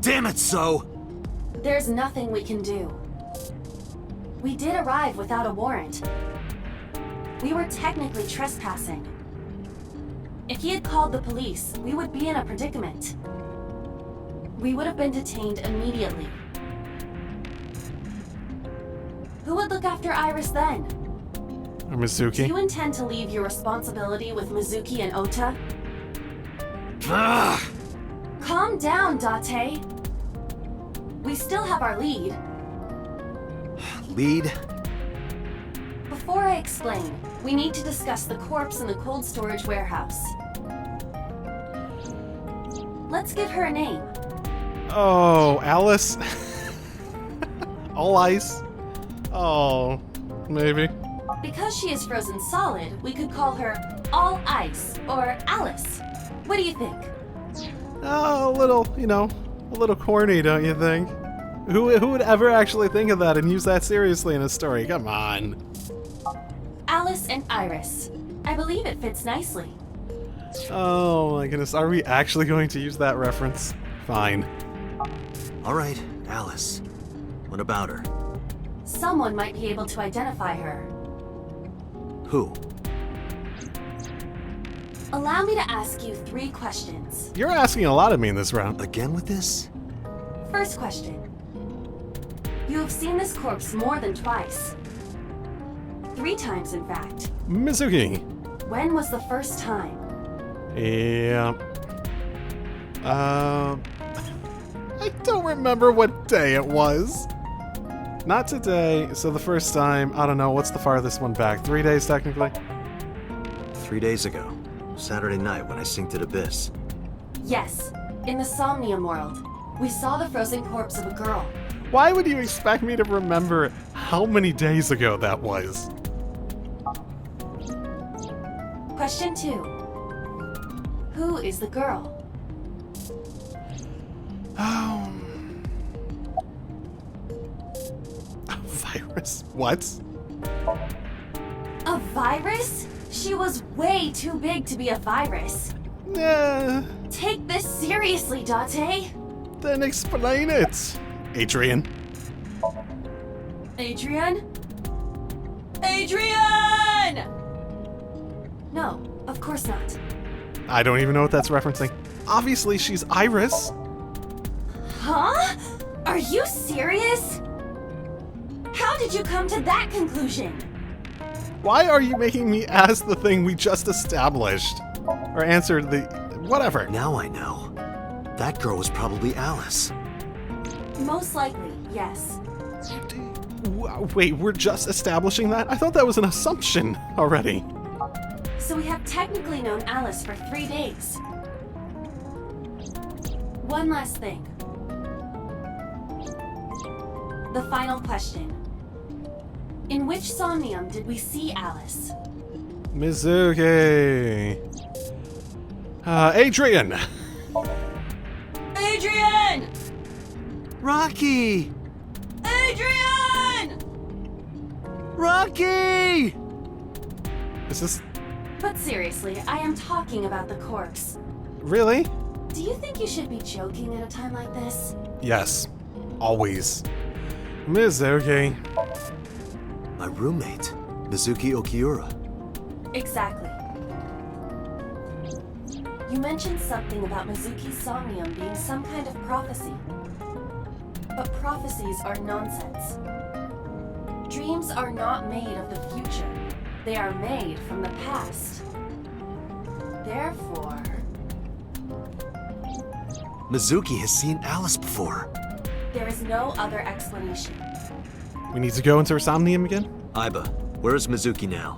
[SPEAKER 3] Damn it, So!
[SPEAKER 2] There's nothing we can do. We did arrive without a warrant. We were technically trespassing. If he had called the police, we would be in a predicament. We would have been detained immediately. Who would look after Iris then?
[SPEAKER 1] Or
[SPEAKER 2] Do
[SPEAKER 1] Mizuki.
[SPEAKER 2] you intend to leave your responsibility with Mizuki and Ota?
[SPEAKER 3] Ugh.
[SPEAKER 2] Calm down, Date. We still have our lead.
[SPEAKER 3] Lead?
[SPEAKER 2] Before I explain, we need to discuss the corpse in the cold storage warehouse. Let's give her a name.
[SPEAKER 1] Oh, Alice. All ice. Oh, maybe.
[SPEAKER 2] Because she is frozen solid, we could call her All Ice or Alice. What do you think?
[SPEAKER 1] Oh, a little, you know, a little corny, don't you think? Who would ever actually think of that and use that seriously in a story? Come on.
[SPEAKER 2] Alice and Iris. I believe it fits nicely.
[SPEAKER 1] Oh my goodness, are we actually going to use that reference? Fine.
[SPEAKER 3] All right, Alice. What about her?
[SPEAKER 2] Someone might be able to identify her.
[SPEAKER 3] Who?
[SPEAKER 2] Allow me to ask you 3 questions.
[SPEAKER 1] You're asking a lot of me in this round.
[SPEAKER 3] Again with this?
[SPEAKER 2] First question. You have seen this corpse more than twice. 3 times, in fact.
[SPEAKER 1] Mizuki.
[SPEAKER 2] When was the first time?
[SPEAKER 1] Yeah. I don't remember what day it was. Not today, so the first time, I don't know, what's the farthest one back? 3 days, technically?
[SPEAKER 3] 3 days ago. Saturday night when I synced at ABIS.
[SPEAKER 2] Yes, in the Somnium world. We saw the frozen corpse of a girl.
[SPEAKER 1] Why would you expect me to remember how many days ago that was?
[SPEAKER 2] Question 2. Who is the girl?
[SPEAKER 1] Oh. A virus? What?
[SPEAKER 2] A virus? She was way too big to be a virus.
[SPEAKER 1] Yeah.
[SPEAKER 2] Take this seriously, Date.
[SPEAKER 1] Then explain it, Adrian.
[SPEAKER 2] Adrian? Adrian! No, of course not.
[SPEAKER 1] I don't even know what that's referencing. Obviously, she's Iris.
[SPEAKER 2] Huh? Are you serious? How did you come to that conclusion?
[SPEAKER 1] Why are you making me ask the thing we just established? Or answer the... whatever.
[SPEAKER 3] Now I know. That girl was probably Alice.
[SPEAKER 2] Most likely, yes.
[SPEAKER 1] Wait, we're just establishing that? I thought that was an assumption already.
[SPEAKER 2] So we have technically known Alice for 3 days. One last thing. The final question. In which Somnium did we see Alice?
[SPEAKER 1] Mizuki. Adrian.
[SPEAKER 2] Adrian!
[SPEAKER 3] Rocky!
[SPEAKER 2] Adrian!
[SPEAKER 3] Rocky!
[SPEAKER 1] Is this
[SPEAKER 2] But seriously, I am talking about the corpse.
[SPEAKER 1] really?
[SPEAKER 2] Do you think you should be joking at a time like this?
[SPEAKER 1] Yes. Always. Mizuki.
[SPEAKER 3] My roommate, Mizuki Okiura.
[SPEAKER 2] Exactly. You mentioned something about Mizuki's Somnium being some kind of prophecy. But prophecies are nonsense. Dreams are not made of the future. They are made from the past. Therefore...
[SPEAKER 3] Mizuki has seen Alice before.
[SPEAKER 2] there is no other explanation.
[SPEAKER 1] We need to go into her Somnium again?
[SPEAKER 3] Aiba, where is Mizuki now?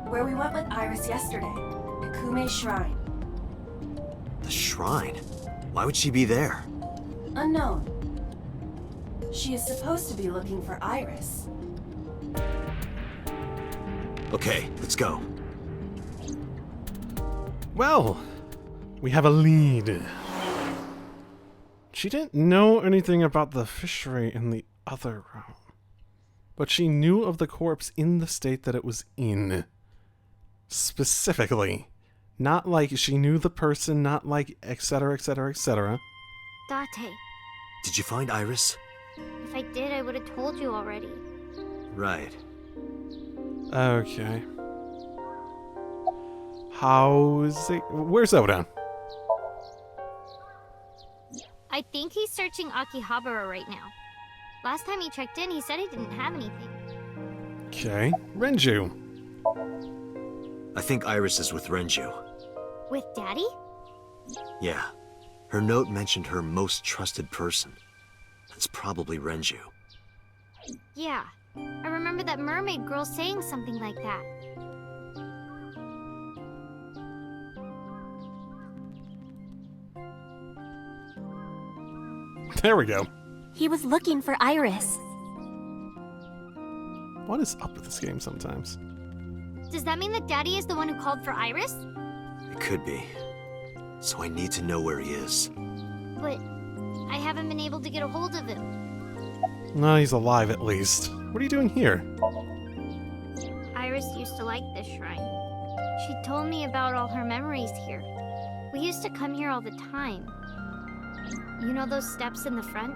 [SPEAKER 2] Where we went with Iris yesterday, Ikume Shrine.
[SPEAKER 3] The shrine? Why would she be there?
[SPEAKER 2] Unknown. She is supposed to be looking for Iris.
[SPEAKER 3] Okay, let's go.
[SPEAKER 1] Well, we have a lead. She didn't know anything about the fishery in the other room, but she knew of the corpse in the state that it was in. Specifically. Not like she knew the person, not like etc, etc, etc.
[SPEAKER 10] Date,
[SPEAKER 3] Did you find Iris?
[SPEAKER 10] if I did, I would have told you already.
[SPEAKER 3] Right.
[SPEAKER 1] Okay. How is it? Where's Ota?
[SPEAKER 10] I think he's searching Akihabara right now. Last time he checked in, he said he didn't have anything.
[SPEAKER 1] Okay. Renju.
[SPEAKER 3] I think Iris is with Renju.
[SPEAKER 10] With Daddy?
[SPEAKER 3] Yeah. Her note mentioned her most trusted person. That's probably Renju.
[SPEAKER 10] Yeah. I remember that mermaid girl saying something like that.
[SPEAKER 1] There we go.
[SPEAKER 5] He was looking for Iris.
[SPEAKER 1] What is up with this game sometimes?
[SPEAKER 10] Does that mean that Daddy is the one who called for Iris?
[SPEAKER 3] It could be. So I need to know where he is.
[SPEAKER 10] But I haven't been able to get a hold of him.
[SPEAKER 1] No, he's alive at least. What are you doing here?
[SPEAKER 10] Iris used to like this shrine. She told me about all her memories here. We used to come here all the time. You know those steps in the front?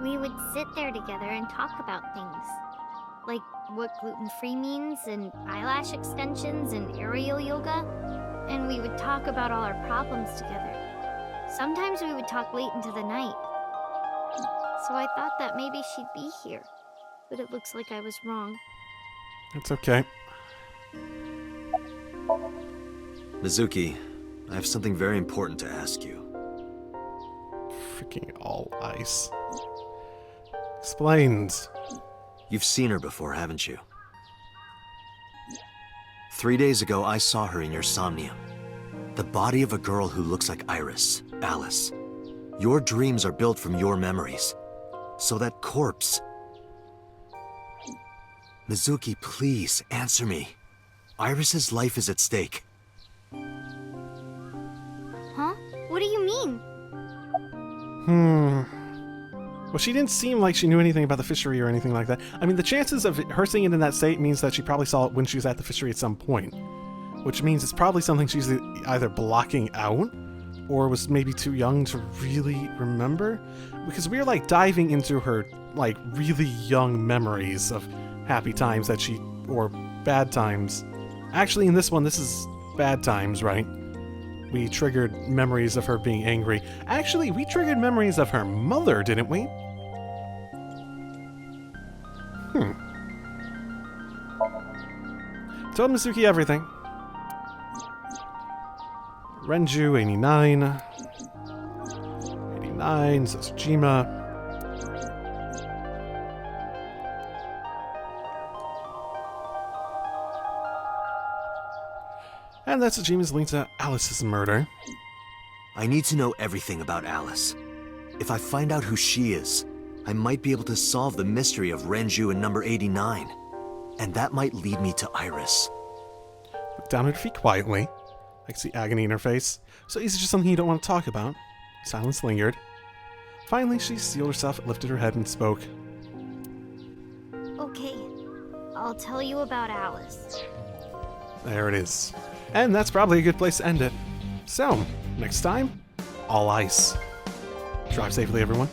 [SPEAKER 10] We would sit there together and talk about things. Like what gluten-free means, and eyelash extensions, and aerial yoga. And we would talk about all our problems together. Sometimes we would talk late into the night. So I thought that maybe she'd be here. But it looks like I was wrong.
[SPEAKER 1] It's okay.
[SPEAKER 3] Mizuki, I have something very important to ask you.
[SPEAKER 1] Freaking all ice. Explains.
[SPEAKER 3] You've seen her before, haven't you? 3 days ago, I saw her in your Somnium. The body of a girl who looks like Iris, Alice. Your dreams are built from your memories. So that corpse... Mizuki, please, answer me. Iris's life is at stake.
[SPEAKER 10] Huh? What do you mean?
[SPEAKER 1] Well, she didn't seem like she knew anything about the fishery or anything like that. I mean, the chances of her seeing it in that state means that she probably saw it when she was at the fishery at some point. Which means it's probably something she's either blocking out or was maybe too young to really remember. Because we're like diving into her like really young memories of happy times that she, or bad times. Actually, in this one, this is bad times, right? We triggered memories of her being angry. Actually, we triggered memories of her mother, didn't we? Told Mizuki everything. Renju, 89. 89, Sasujima. And that's Sajima's link to Alice's murder.
[SPEAKER 3] I need to know everything about Alice. If I find out who she is, I might be able to solve the mystery of Renju and number 89. And that might lead me to Iris.
[SPEAKER 1] Look down at her feet quietly. I can see agony in her face. So is it just something you don't want to talk about? Silence lingered. Finally, she steeled herself, lifted her head, and spoke.
[SPEAKER 10] Okay, I'll tell you about Alice.
[SPEAKER 1] There it is. And that's probably a good place to end it. So, next time, all ice. Drive safely, everyone.